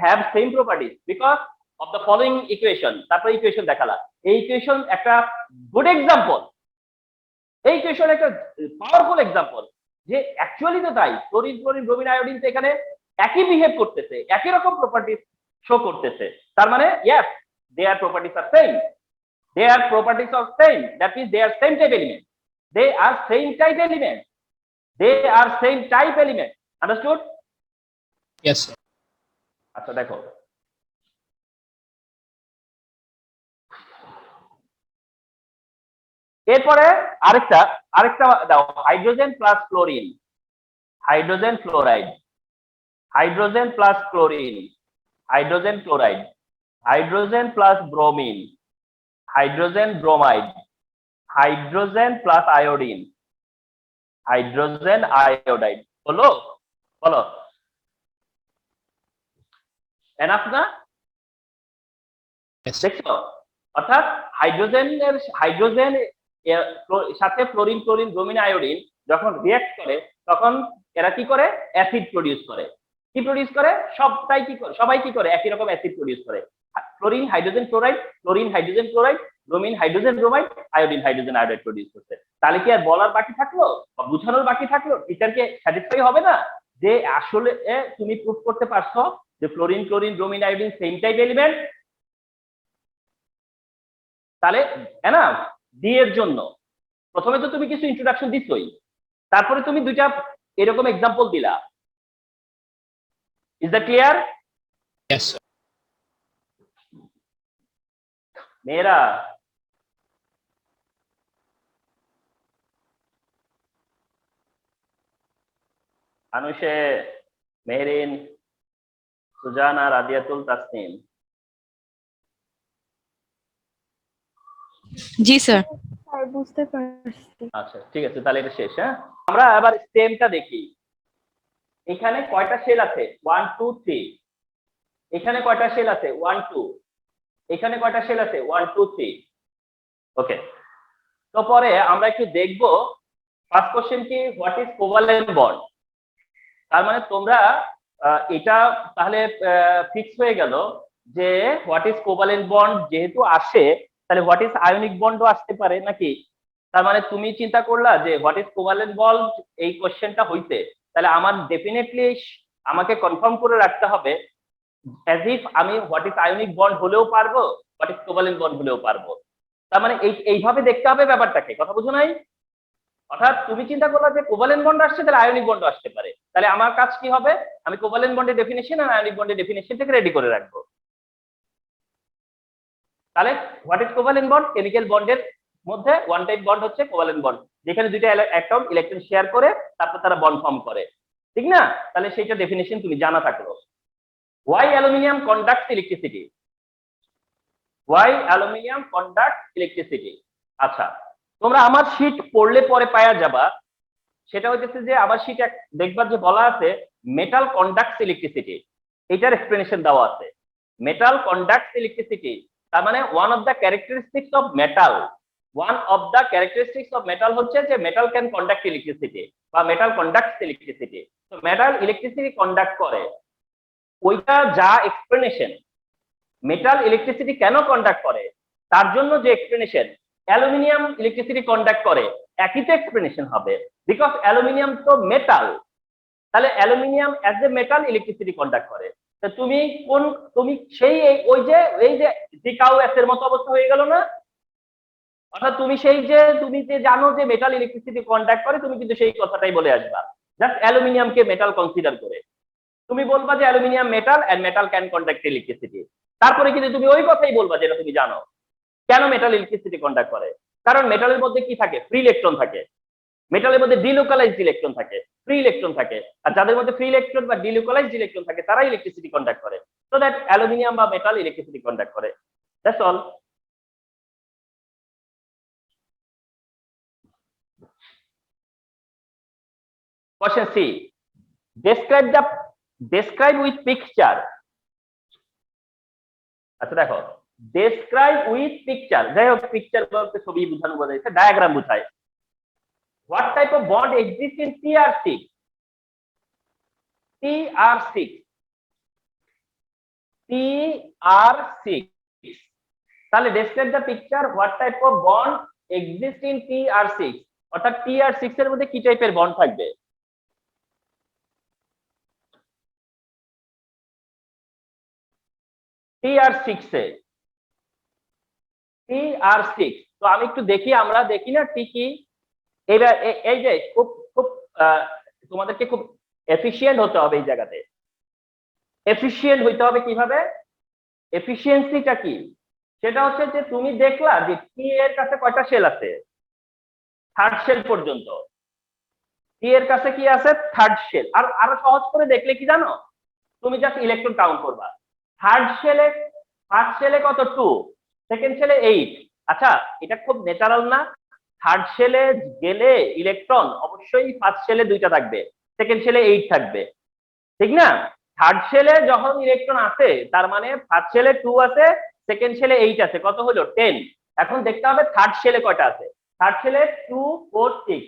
have same properties because of the following equation. তারপরে ইকুয়েশন দেখালা, এই ইকুয়েশন একটা গুড এক্সাম্পল, এই ইকুয়েশন একটা পাওয়ারফুল এক্সাম্পল যে অ্যাকচুয়ালি তো তাই, ক্লোরিন ক্লোরিন ব্রোমিন আয়োডিন তো এখানে একই বিহেভ করতেছে, একই রকম প্রপার্টিজ শো করতেছে। তার মানে yes, their properties are same, their properties are same, that means they are same type element, they are same type element, they are same type element, understood? Yes, sir. আচ্ছা দেখো, এরপরে আরেকটা আরেকটা দাও, hydrogen plus chlorine, hydrogen fluoride, hydrogen plus chlorine, hydrogen chloride, hydrogen plus bromine, hydrogen bromide, hydrogen plus iodine, hydrogen iodide. বলো বলো, enough না? Yes. দেখছো, অর্থাৎ হাইড্রোজেন সাথে ফ্লোরিন ক্লোরিন ব্রোমিন আয়োডিন যখন রিঅ্যাক্ট করে তখন এরা কি করে, অ্যাসিড প্রডিউস করে। কি প্রডিউস করে, সবটাই কি করে, সবাই কি করে, একই রকম অ্যাসিড প্রডিউস করে। Chlorine hydrogen chloride, chlorine hydrogen chloride, bromine hydrogen bromide, iodine hydrogen iodide produce করছে। তাহলে কি আর বলার বাকি থাকলো বা বুঝানোর বাকি থাকলো? টিচারকে স্যাটিসফাই হবে না যে আসলে তুমি প্রুফ করতে পারছো যে fluorine chlorine bromine iodine same type element? তাহলে না, ডি এর জন্য প্রথমে তো তুমি কিছু ইন্ট্রোডাকশন দিছই, তারপরে তুমি দুইটা এরকম এক্সাম্পল দিলা। Is that clear? Yes, sir. মেয়েরা আনুষে, মেহরিন, সুজানা, রাদিয়াতুল, তাসনিম। জি স্যার। স্যার বুঝতে পারছি। আচ্ছা ঠিক আছে, তাহলে এটা শেষ। হ্যাঁ, আমরা আবার স্টেমটা দেখি। এখানে কয়টা শেল আছে? 1 2 3। এখানে কয়টা শেল আছে? 1 2। এখানে কয়টা শেল আছে? 1 2 3। ওকে, তো পরে আমরা একটু দেখব ফার্স্ট কোশ্চেন কি, হোয়াট ইজ কোভালেন্ট বন্ড। তার মানে তোমরা এটা তাহলে ফিক্স হয়ে গেল যে হোয়াট ইজ কোভালেন্ট বন্ড যেহেতু আসে, তাহলে হোয়াট ইজ আয়নিক বন্ডও আসতে পারে নাকি? তার মানে তুমি চিন্তা করলা যে হোয়াট ইজ কোভালেন্ট বন্ড এই কোশ্চেনটা হইতে, তাহলে আমার ডেফিনেটলি আমাকে কনফার্ম করে রাখতে হবে অ্যাজ ইফ আমি হোয়াট ইজ আয়নিক বন্ড হলেও পারবো, হোয়াট ইজ কোভালেন্ট বন্ড হলেও পারবো। তার মানে এইভাবে দেখতে হবে ব্যাপারটাকে, কথা বুঝো নাই? অর্থাৎ তুমি চিন্তা করলা যে কোভালেন্ট বন্ড আসছে, তাহলে আয়নিক বন্ড আসতে পারে, তাহলে আমার কাজ কি হবে, আমি কোভালেন্ট বন্ডের ডেফিনেশন আর আয়নিক বন্ডের ডেফিনেশনটাকে রেডি করে রাখবো। তাহলে what is covalent bond, chemical বন্ডের মধ্যে ওয়ান টাইপ বন্ড হচ্ছে কোভালেন্ট বন্ড, যেখানে দুইটা অ্যাটম ইলেকট্রন শেয়ার করে তারপর তারা বন্ড ফর্ম করে, ঠিক না? তাহলে সেইটা ডেফিনেশন তুমি জানা থাকলো। Why aluminium conducts electricity, why aluminium conducts electricity. আচ্ছা, তোমরা আমার শীট পড়লে পরে পাওয়া যাবা, সেটা হচ্ছে যে আমার শীট দেখবার যে বলা আছে মেটাল কন্ডাক্টস ইলেকট্রিসিটি, এটার এক্সপ্লেনেশন দেওয়া আছে। মেটাল কন্ডাক্টস ইলেকট্রিসিটি তার মানে one of the characteristics of metal, one of the characteristics of metal হচ্ছে যে মেটাল ক্যান কন্ডাক্ট ইলেকট্রিসিটি বা মেটাল কন্ডাক্টস ইলেকট্রিসিটি। তো মেটাল ইলেকট্রিসিটি কন্ডাক্ট করে, ওইটা যা এক্সপ্লেনেশন মেটাল ইলেকট্রিসিটি কেন কন্ডাক্ট করে তার জন্য যে এক্সপ্লেনেশন অ্যালুমিনিয়াম ইলেকট্রিসিটি কন্ডাক্ট করে, একই তো এক্সপ্লেনেশন হবে, বিকজ অ্যালুমিনিয়াম তো মেটাল। তাহলে aluminium as a metal electricity conduct করে। তা তুমি সেই ওই যে জিকাও এর মতো অবস্থা হয়ে গেল না? অর্থাৎ তুমি যে জানো যে মেটাল ইলেকট্রিসিটি কন্ডাক্ট করে, তুমি কিন্তু সেই কথাটাই বলে আসবা, জাস্ট অ্যালুমিনিয়ামকে মেটাল কনসিডার করে। তুমি বলবা যে aluminium metal and metal can conduct electricity. তারপরে কিন্তু তুমি ওই কথাই বলবা যেটা তুমি জানো। কেন মেটাল ইলেকট্রিসিটি কন্ডাক্ট করে? কারণ মেটালের মধ্যে কি থাকে? ফ্রি ইলেকট্রন থাকে। মেটালের মধ্যে ডিলোকালাইজড ইলেকট্রন থাকে, ফ্রি ইলেকট্রন থাকে। আর যাদের মধ্যে ফ্রি ইলেকট্রন বা ডিলোকালাইজড ইলেকট্রন থাকে তারা ইলেকট্রিসিটি কন্ডাক্ট করে। সো দ্যাট অ্যালুমিনিয়াম বা মেটাল ইলেকট্রিসিটি কন্ডাক্ট করে। That's all. Question C. Describe with picture. আচ্ছা দেখো, describe with picture, যাই হোক পিকচার বলতে ছবি বোঝানো বোঝাইছে, ডায়াগ্রাম বোঝায়। What type of bond exists in TR6? TR6 তাহলে describe the picture, what type of bond exists in TR6, অর্থাৎ TR6 এর মধ্যে কি টাইপের বন্ড থাকবে? TR6 তো আমি একটু দেখি, আমরা দেখি না ঠিকই। এবার এই যে খুব খুব তোমাদেরকে খুব এফিশিয়েন্ট হতে হবে এই জায়গাতে। এফিশিয়েন্ট হইতে হবে কিভাবে? এফিশিয়েন্সিটা কি? সেটা হচ্ছে যে তুমি দেখলা যে টি এর কাছে কয়টা শেল আছে? থার্ড শেল পর্যন্ত। টি এর কাছে কি আছে? Third shell. আর আরো সহজ করে দেখলে কি জানো, তুমি জাস্ট ইলেকট্রন কাউন্ট করবা। ফার্স্ট শেলে কত? 2, সেকেন্ড শেলে 8। আচ্ছা, এটা খুব ন্যাচারাল না? থার্ড শেলে গেলে ইলেকট্রন অবশ্যই ফার্স্ট শেলে 2টা থাকবে, সেকেন্ড শেলে 8 থাকবে, ঠিক না? থার্ড শেলে যখন ইলেকট্রন আছে তার মানে ফার্স্ট শেলে 2 আছে, সেকেন্ড শেলে 8 আছে, কত হলো? 10। এখন দেখতে হবে থার্ড শেলে কয়টা আছে। থার্ড শেলে 2, 4, 6,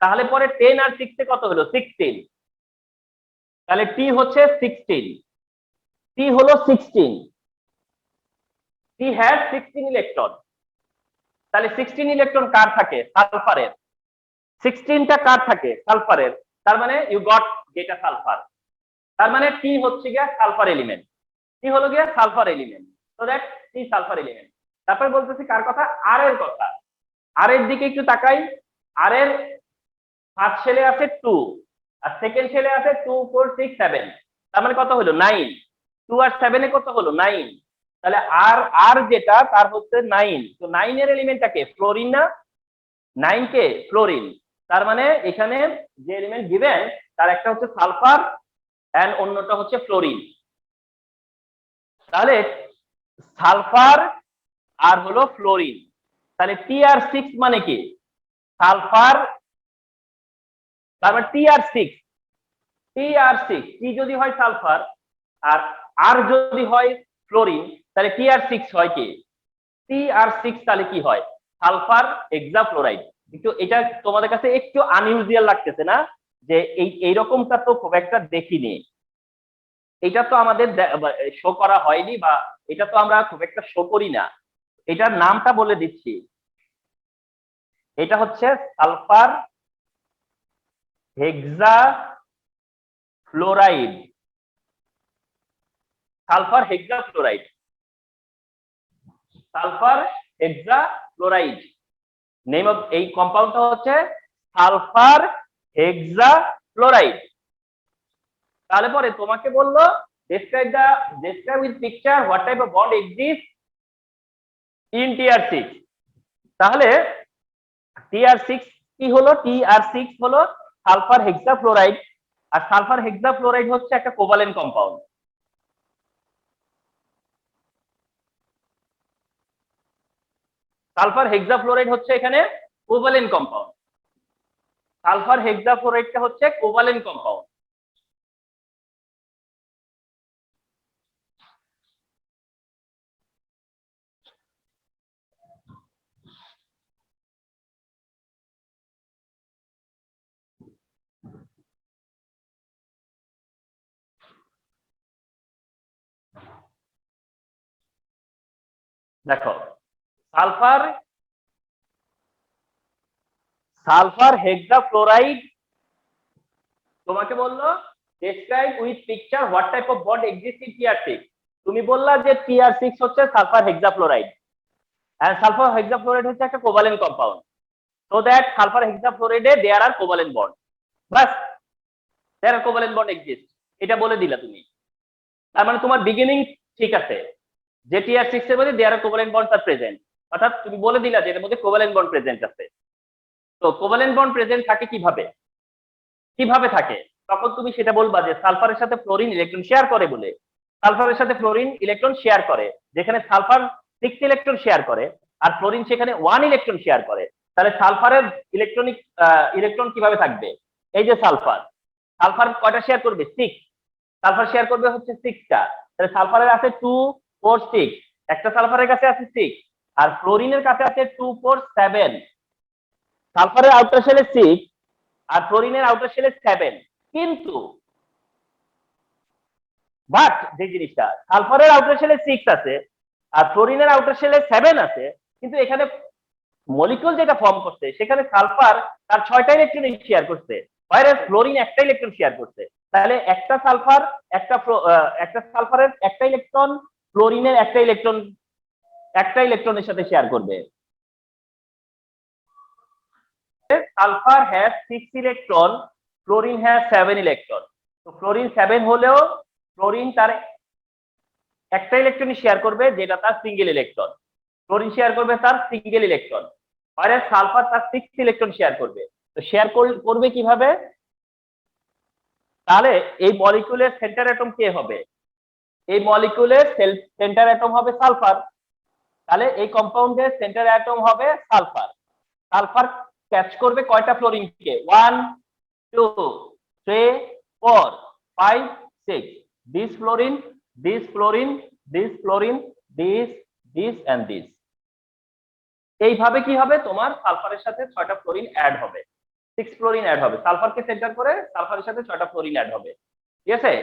তাহলে পরে 10 আর 6 এ কত হলো? 16। তাহলে টি হচ্ছে 16, টি হলো 16, টি হ্যাজ 16 ইলেকট্রন। তাহলে 16 ইলেকট্রন কার থাকে? সালফারের। 16টা কার থাকে? সালফারের। তার মানে ইউ গট যেটা সালফার। তার মানে টি হচ্ছে গিয়া সালফার এলিমেন্ট, টি হলো গিয়া sulphur element. So that T sulphur element. তারপর বলতেছি কার কথা? আর এর কথা। আর এর দিকে একটু তাকাই। আর এর ফার্স্ট শেলে আছে 2, আর সেকেন্ড শেলে আছে 2, 4, 6, 7, তার মানে কত হলো? 9। 2 আর 7 এ কত হলো? 9। তাহলে আর আর যেটা তার হচ্ছে 9। তো 9 এর এলিমেন্টটা কে? ফ্লোরিন না? 9 কে? ফ্লোরিন। তার মানে এখানে যে এলিমেন্ট গিভেন তার একটা হচ্ছে সালফার এন্ড অন্যটা হচ্ছে ফ্লোরিন। তাহলে সালফার আর হলো ফ্লোরিন। তাহলে TR6 মানে কি? সালফার। তার মানে TR6 টি যদি হয় সালফার আর আর যদি হয় ফ্লোরিন, তাহলে TR6 হয় কি? TR6 তাহলে কি হয়? Sulphur hexafluoride. একটু এটা তোমাদের কাছে একটু আনইউজুয়াল লাগতেছে না? যে এইরকমটা তো খুব একটা দেখিনি, এটা তো আমাদের শো করা হয়নি, বা এটা তো আমরা খুব একটা শো করি না। এটার নামটা বলে দিচ্ছি, এটা হচ্ছে sulphur hexafluoride. Sulphur hexafluoride, sulphur hexafluoride name of এই কম্পাউন্ডটা হচ্ছে সালফার হেক্সাফ্লোরাইড। তাহলে পরে তোমাকে বললো describe with picture what type of bond exists in TR6। তাহলে TR6 কি হলো? TR6 হলো সালফার হেক্সাফ্লোরাইড, আর সালফার হেক্সাফ্লোরাইড হচ্ছে একটা কোভালেন্ট কম্পাউন্ড। সালফার হেক্সাফ্লোরাইড হচ্ছে এখানে কোভালেন্ট কম্পাউন্ড। সালফার হেক্সাফ্লোরাইডটা হচ্ছে কোভালেন্ট কম্পাউন্ড। দেখো, সালফার হেক্সাফ্লোরাইড তোমাকে বললো describe with picture what type of bond exists in TR6। তুমি বললা যে TR6 হচ্ছে sulphur hexafluoride, and sulphur hexafluoride হচ্ছে একটা covalent compound. so that sulphur হেক্সাফ্লোরাইডে there are covalent bond, বাস there are covalent bond exist, এটা বলে দিলা তুমি। তার মানে তোমার বিগিনিং ঠিক আছে, যে TR6 এর মধ্যে দেয়ার কোভালেন্ট বন্ডস আর প্রেজেন্ট, অর্থাৎ তুমি বলে দিলা যে এর মধ্যে কোভালেন্ট বন্ড প্রেজেন্ট আছে। তো কোভালেন্ট বন্ড প্রেজেন্ট থাকে কিভাবে, কিভাবে থাকে? তখন তুমি সেটা বলবা যে সালফারের সাথে ফ্লোরিন ইলেকট্রন শেয়ার করে বলে। সালফারের সাথে ফ্লোরিন ইলেকট্রন শেয়ার করে, যেখানে সালফার 6 ইলেকট্রন শেয়ার করে আর ফ্লোরিন সেখানে 1 ইলেকট্রন শেয়ার করে। তাহলে সালফারের ইলেকট্রন কিভাবে থাকবে? এই যে সালফার, সালফার কয়টা শেয়ার করবে? 6। সালফার শেয়ার করবে হচ্ছে 6টা। তাহলে সালফারের আছে 2 4 6, একটা সালফারের কাছে আছে 6 আর ফ্লোরিনের কাছে আছে 2 4 7। সালফারের আউটার শেলে 6 আর ফ্লোরিনের আউটার শেলে 7, কিন্তু বাট যে জিনিসটা সালফারের আউটার শেলে 6 আছে আর ফ্লোরিনের আউটার শেলে 7 আছে, কিন্তু এখানে মলিকিউল যেটা ফর্ম করছে সেখানে সালফার তার 6টা ইলেকট্রন শেয়ার করছে, whereas ফ্লোরিন একটা ইলেকট্রন শেয়ার করছে। তাহলে একটা সালফারের একটা ইলেকট্রন ফ্লোরিনের একটা ইলেকট্রনের সাথে শেয়ার করবে। Sulphur has 6 electron, fluorine has 7 electron. তো ফ্লোরিন 7 হলেও ফ্লোরিন তার একটা ইলেকট্রন শেয়ার করবে যেটা তার সিঙ্গেল ইলেকট্রন, ফ্লোরিন শেয়ার করবে তার সিঙ্গেল ইলেকট্রন, আর সালফার তার 6 ইলেকট্রন শেয়ার করবে। তো শেয়ার করবে কিভাবে? তাহলে এই মলিকিউলের সেন্টার অ্যাটম কে হবে? এই মলিকিউলের সেন্টার অ্যাটম হবে সালফার। তাহলে এই কম্পাউন্ডের সেন্টার অ্যাটম হবে সালফার। সালফার ক্যাচ করবে কয়টা ফ্লোরিনকে? 1 2 3 4 5 6, this fluorine this fluorine this fluorine this and this. এইভাবে কি হবে? তোমার সালফারের সাথে 6টা ফ্লোরিন অ্যাড হবে, 6 ফ্লোরিন অ্যাড হবে। সালফারকে সেন্টার করে সালফারের সাথে 6টা ফ্লোরিন অ্যাড হবে। ঠিক আছে,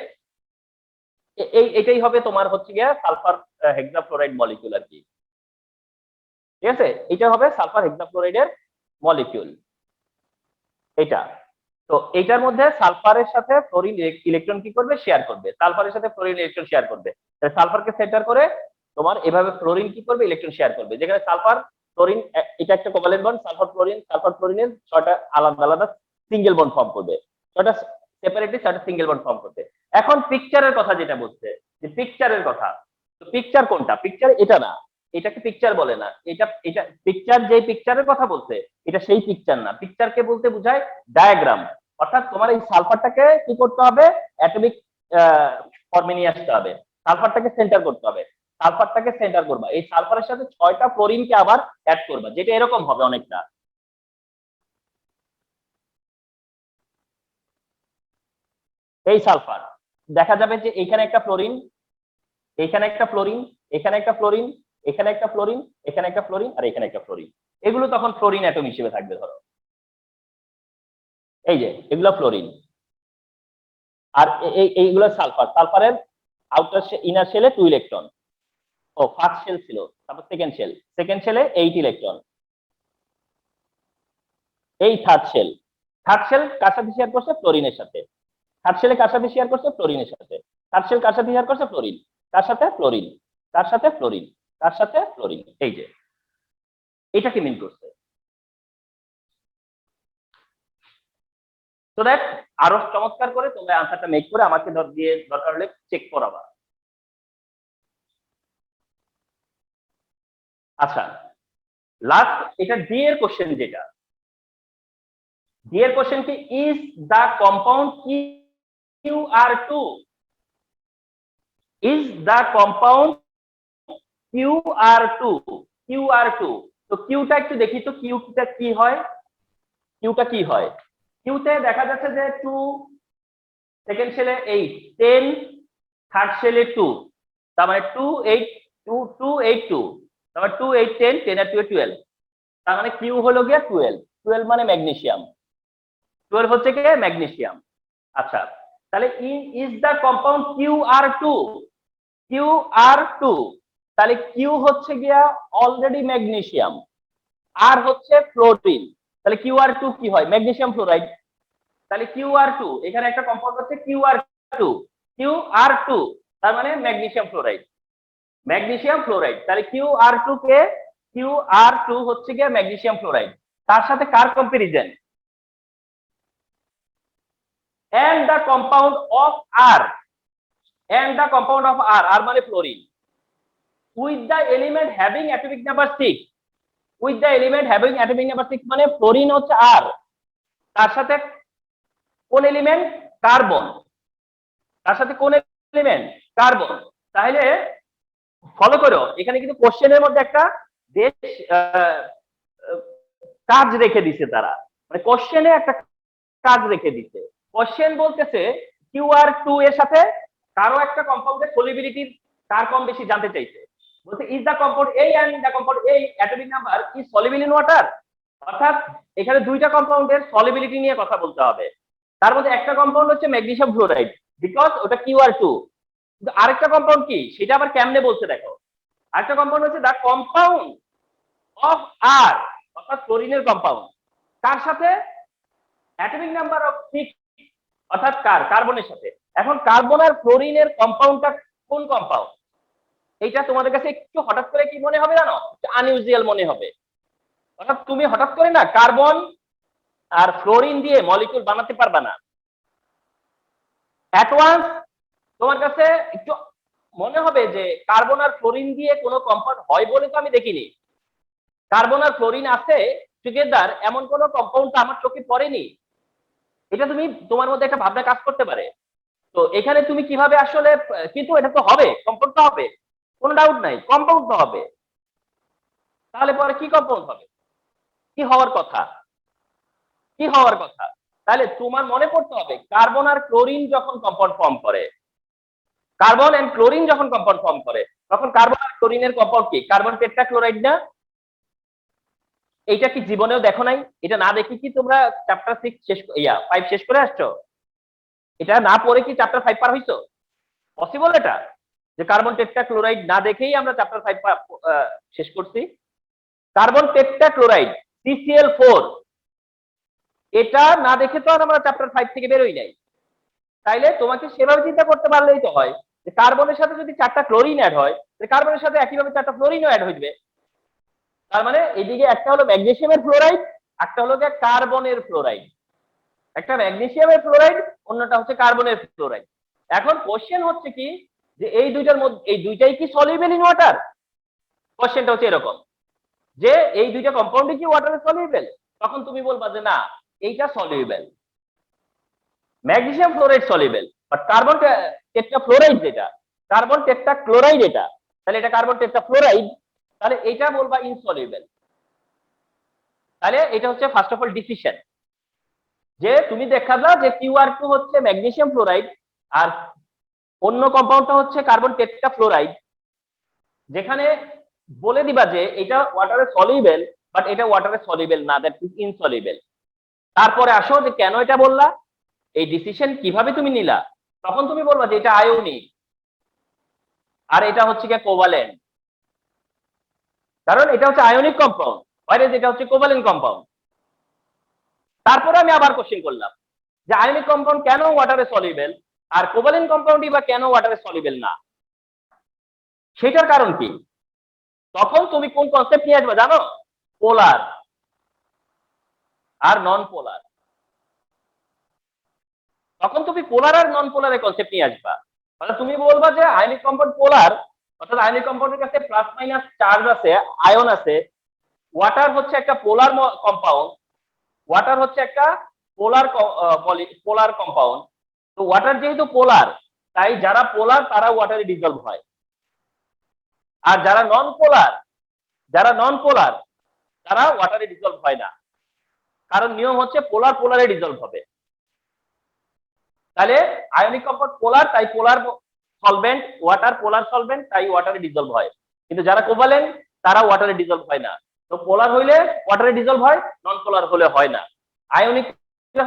এটাই হবে তোমার হচ্ছে গিয়া সালফার হেক্সাফ্লোরাইড মলিকিউল আর কি। ঠিক আছে, এটা হবে সালফার হেক্সাফ্লোরাইডের মলিকিউল এটা। তো এটার মধ্যে সালফারের সাথে ফ্লোরিন ইলেকট্রন কি করবে? শেয়ার করবে। সালফারের সাথে ফ্লোরিন ইলেকট্রন শেয়ার করবে। সালফারকে সেন্টার করে তোমার এভাবে ফ্লোরিন কি করবে? ইলেকট্রন শেয়ার করবে। যেখানে সালফার ফ্লোরিন এটা একটা কোভালেন্ট বন্ড, সালফার ফ্লোরিনের 6টা আলাদা আলাদা সিঙ্গেল বন্ড ফর্ম করবে, 6টা সেপারেটলি 6টা সিঙ্গেল বন্ড ফর্ম করবে। এখন পিকচারের কথা যেটা বলছে, যে পিকচারের কথা, তো পিকচার কোনটা? পিকচার এটা না, এটাকে পিকচার বলে না। এটা পিকচার, যে পিকচারের কথা বলছে এটা সেই পিকচার না। পিকচারকে বলতে বোঝায় ডায়াগ্রাম। অর্থাৎ তোমার এই সালফারটাকে কি করতে হবে? অ্যাটমিক ফর্মে নিয়ে আসতে হবে। সালফারটাকে সেন্টার করতে হবে। সালফারটাকে সেন্টার করবা, এই সালফারের সাথে 6টা ফ্লোরিনকে আবার অ্যাড করবা, যেটা এরকম হবে অনেকটা। এই সালফার দেখা যাবে যে এখানে একটা ফ্লোরিন, এখানে একটা ফ্লোরিন, এখানে একটা ফ্লোরিন, এখানে একটা ফ্লোরিন, এখানে একটা ফ্লোরিন আর এখানে একটা ফ্লোরিন। এগুলো তখন ফ্লোরিন অ্যাটম হিসেবে থাকবে। ধরো এই যে এগুলো ফ্লোরিন, আর এইগুলো সালফার। সালফারের আউটার ইনার শেলে 2 ইলেকট্রন। ও ফার্স্ট শেল ছিল, তারপর সেকেন্ড শেলে 8 ইলেকট্রন। এই থার্ড শেল কার সাথে শেয়ার করছে? ফ্লোরিনের সাথে। থার্ড শেলে কার সাথে শেয়ার করছে? ফ্লোরিনের সাথে। থার্ড শেল কার সাথে শেয়ার করছে? ফ্লোরিন। কার সাথে? ফ্লোরিন। কার সাথে? ফ্লোরিন। কার সাথে? ফ্লোরিন। এই যে এটাকে মিন করছে। সো দ্যাট আরো চমৎকার করে তোমরা আনসারটা মেক করে আমাকে দিয়ে দরকার হলে চেক করাবা। আচ্ছা, লাস্ট এটা ডি এর কোশ্চেন, যেটা ডি এর কোশ্চেন কি? Is the compound QR2, is the compound QR2, QR2। তো কিউটা একটু দেখি তো, কিউটা কি হয়? কিউটা কি হয়? কিউতে দেখা যাচ্ছে যে 2, সেকেন্ড শেলে 8 10, থার্ড শেলে 2, তার মানে 2 8 2 2 8 2, তারপর 2 8 10 10 আর 2 12, তার মানে কিউ হলো গিয়া 12। 12 মানে ম্যাগনেসিয়াম, 12 হচ্ছে কি? ম্যাগনেসিয়াম। আচ্ছা, তাহলে is the compound QR2, QR2, তাহলে কিউ হচ্ছে গিয়া অলরেডি ম্যাগনেসিয়াম, আর হচ্ছে ফ্লোরিন। তাহলে QR2 কি হয়? Magnesium fluoride. তাহলে QR2 এখানে একটা কম্পাউন্ড হচ্ছে QR2, QR2 তার মানে ম্যাগনেসিয়াম ফ্লোরাইড, ম্যাগনেসিয়াম ফ্লোরাইড। তাহলে QR2 কে, QR2 হচ্ছে গিয়ে ম্যাগনেসিয়াম ফ্লোরাইড। তার সাথে কার comparison? and the compound of R, and the compound of R, R মানে fluorine. With the element having atomic number 6, with the element having atomic number 6 মানে fluorine হচ্ছে আর, তার সাথে কোন এলিমেন্ট? কার্বন। তার সাথে কোন এলিমেন্ট? কার্বন। তাহলে ফলো করো, এখানে কিন্তু কোশ্চেনের মধ্যে একটা বেশ কাজ রেখে দিছে তারা, মানে কোশ্চেনে একটা কাজ রেখে দিছে। কোশ্চেন বলতেছে QR2 এর সাথে কারো একটা কম্পাউন্ডের সলিবিলিটি কার কম বেশি জানতে চাইছে। বলতে is the compound A and the compound A atomic number is soluble in water, অর্থাৎ এখানে দুইটা কম্পাউন্ডের সলিবিলিটি নিয়ে কথা বলতে হবে। তার মধ্যে একটা কম্পাউন্ড হচ্ছে ম্যাগনেসিয়াম ফ্লোরাইড, বিকজ ওটা QR2। কিন্তু আরেকটা কম্পাউন্ড কি সেটা আবার কেমনে বলছে দেখো। আরেকটা কম্পাউন্ড হচ্ছে দ্য কম্পাউন্ড অফ আর, অর্থাৎ ফ্লোরিনের কম্পাউন্ড, তার সাথে অ্যাটমিক নাম্বার অফ 6, অর্থাৎ কার্বনের সাথে। এখন কার্বন আর ফ্লোরিনের কম্পাউন্ডটা কোন কম্পাউন্ড? এইটা তোমাদের কাছে একটু হঠাৎ করে কি মনে হবে জানো? আনইউজুয়াল মনে হবে। অর্থাৎ তুমি হঠাৎ করে না কার্বন আর ফ্লোরিন দিয়ে মলিকিউল বানাতে পারবে না। অ্যাট ওয়ান্স তোমার কাছে একটু মনে হবে যে কার্বন আর ফ্লোরিন দিয়ে কোনো কম্পাউন্ড হয় বলে তো আমি দেখিনি। কার্বন আর ফ্লোরিন আছে টুগেদার, এমন কোনো কম্পাউন্ড তো আমার চোখে পড়েনি। এটা তুমি তোমার মধ্যে একটা ভাবনা কাজ করতে পারে। তো এখানে তুমি কিভাবে আসলে, কিন্তু এটা তো হবে, কম্পাউন্ড তো হবে, কোনো ডাউট নাই, কম্পাউন্ড তো হবে। তাহলে পরে কি কম্পাউন্ড হবে? কি হওয়ার কথা? কি হওয়ার কথা? তাহলে তোমার মনে করতে হবে কার্বন আর ক্লোরিন যখন কম্পাউন্ড ফর্ম করে, কার্বন এন্ড ক্লোরিন যখন কম্পাউন্ড ফর্ম করে, তখন কার্বন আর ক্লোরিনের কম্পাউন্ড কি? কার্বন টেট্রাক্লোরাইড না? এইটা কি জীবনেও দেখো নাই? এটা না দেখি কি তোমরা চ্যাপ্টার 6 শেষ 5 শেষ করে আসছো? এটা না পড়ে কি চ্যাপ্টার 5 পার হইছো? পসিবল এটা যে কার্বন টেট্রাক্লোরাইড না দেখেই আমরা চ্যাপ্টার 5 শেষ করছি? কার্বন টেট্রাক্লোরাইড CCl4, এটা না দেখে তো আর আমরা চ্যাপ্টার 5 থেকে বেরোই নাই। তাইলে তোমাকে সেভাবে চিন্তা করতে পারলেই তো হয় যে কার্বনের সাথে যদি 4টা ক্লোরিন অ্যাড হয়, তাহলে কার্বনের সাথে একইভাবে 4টা ফ্লোরিনও অ্যাড হইবে। তার মানে এদিকে একটা হলো ম্যাগনেসিয়ামের ফ্লোরাইড, একটা হলো কার্বনের ফ্লোরাইড। একটা ম্যাগনেসিয়ামের ফ্লোরাইড, অন্যটা হচ্ছে কার্বনের ফ্লোরাইড। এখন কোশ্চেন হচ্ছে কি যে এই দুইটার মধ্যে এই দুইটাই কি সলিউবল ইন ওয়াটার? কোশ্চেনটা হচ্ছে এরকম যে এই দুইটা কম্পাউন্ডে কি ওয়াটারে সলিউবল? তখন তুমি বলবা যে না, এইটা soluble, magnesium fluoride soluble, but carbon টেট্রাফ্লোরাইড যেটা, কার্বন টেট্রাক্লোরাইড এটা, তাহলে এটা কার্বন টেট্রাফ্লোরাইড, তাহলে এটা বলবা ইনসলিউবল। তাহলে এটা হচ্ছে ফার্স্ট অফ অল ডিসিশন যে তুমি দেখাবা যে QR2 হচ্ছে ম্যাগনেসিয়াম ফ্লোরাইড আর অন্য কম্পাউন্ডটা হচ্ছে কার্বন টেট্রাফ্লোরাইড, যেখানে বলে দিবা যে এটা ওয়াটারে সলিউবল, বাট এটা ওয়াটারে সলিউবল না, দ্যাট ইজ ইনসলিউবল। তারপরে আসো যে কেন এটা বললা, এই ডিসিশন কিভাবে তুমি নিলা, তখন তুমি বলবা যে এটা আয়নিক আর এটা হচ্ছে কি কোভালেন্ট, কারণ এটা হচ্ছে আয়নিক কম্পাউন্ড, বাইরে যেটা হচ্ছে কোভালেন্ট কম্পাউন্ড। তারপরে আমি আবার কোশ্চেন করলাম যে আয়নিক কম্পাউন্ড কেন ওয়াটারে সলিউবল আর কোভালেন্ট কম্পাউন্ডই বা কেন ওয়াটারে সলিউবল না, সেটার কারণ কি? তখন তুমি কোন কনসেপ্ট নিয়ে আসবে জানো? পোলার আর নন পোলার। তখন তুমি পোলার আর নন পোলারের কনসেপ্ট নিয়ে আসবা। মানে তুমি বলবা যে আয়নিক কম্পাউন্ড পোলার, অর্থাৎ আয়নিক কম্পাউন্ডের কাছে প্লাস মাইনাস চার্জ আছে, আয়ন আছে। ওয়াটার হচ্ছে একটা পোলার কম্পাউন্ড, ওয়াটার হচ্ছে একটা পোলার কম্পাউন্ড। তো ওয়াটার যেহেতু পোলার, তাই যারা পোলার তারা ওয়াটারে ডিসলভ হয়, আর যারা নন পোলার তারা ওয়াটারে ডিসলভ হয় না, কারণ নিয়ম হচ্ছে পোলার পোলারে ডিসলভ হবে। তাহলে আয়নিক কম্পাউন্ড পোলার, তাই পোলার সলভেন্ট, ওয়াটার পোলার সলভেন্ট, তাই ওয়াটারে ডিসলভ হয়। কিন্তু যারা কোভালেন্ট তারা ওয়াটারে ডিসলভ হয় না। তো পোলার হইলে ওয়াটারে ডিসলভ হয়, নন পোলার হলে হয় না। আয়নিক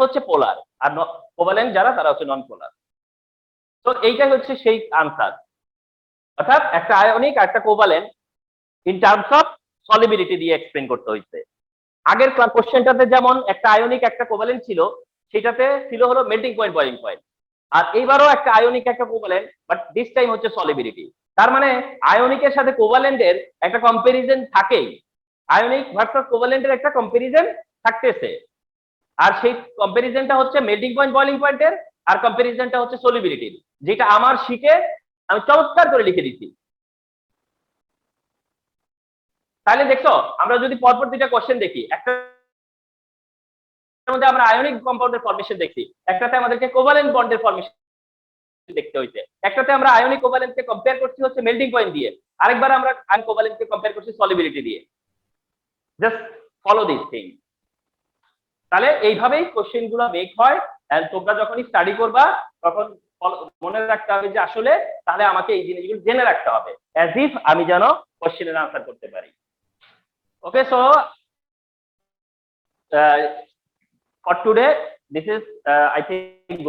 হচ্ছে পোলার আর কোভালেন্ট যারা তারা হচ্ছে নন পোলার। তো এইটাই হচ্ছে সেই আনসার, অর্থাৎ একটা আয়নিক আর একটা covalent in terms of solubility দিয়ে এক্সপ্লেন করতে হয়েছে। আগের কোশ্চেনটাতে যেমন একটা আয়নিক একটা কোভালেন্ট ছিল, সেটাতে ছিল হলো মেল্টিং পয়েন্ট, বয়েলিং পয়েন্ট। আর এইবারও একটা আয়নিক একটা কোভালেন্ট, বাট দিস টাইম হচ্ছে সলিবিলিটি। তার মানে আয়নিকের সাথে কোভালেন্টের একটা কম্পারিজন থাকেই, আয়নিক ভার্সাস কোভালেন্টের একটা কম্পারিজন থাকতেছে। আর সেই কম্পারিজনটা হচ্ছে মেল্টিং পয়েন্ট, বয়েলিং পয়েন্টের, আর কম্পারিজনটা হচ্ছে সলিবিলিটির, যেটা আমার শিখে আমি চমৎকার করে লিখে দিচ্ছি। তাহলে দেখছো আমরা যদি পরপর দুইটা কোশ্চেন দেখি, একটা মধ্যে আমরা আয়নিক কম্পাউন্ডের ফরমেশন দেখছি, একটাতে আমাদেরকে কোভালেন্ট বন্ডের ফরমেশন দেখতে হইছে, একটাতে আমরা আয়নিক কোভালেন্টকে কম্পেয়ার করছি হচ্ছে মেল্টিং পয়েন্ট দিয়ে, আরেকবার আমরা আয়নিক কোভালেন্টকে কম্পেয়ার করছি সলিবিলিটি দিয়ে। Just follow this thing. তাহলে এইভাবেই কোশ্চেন গুলো মেক হয়। এন্ড তোমরা যখনই স্টাডি করবা তখন মনে রাখতে হবে যে আসলে তাহলে আমাকে এই জিনিসগুলো জেনে রাখতে হবে, অ্যাজ ইফ আমি যেন কোশ্চেনের আনসার করতে পারি। ওকে, so for today this is I think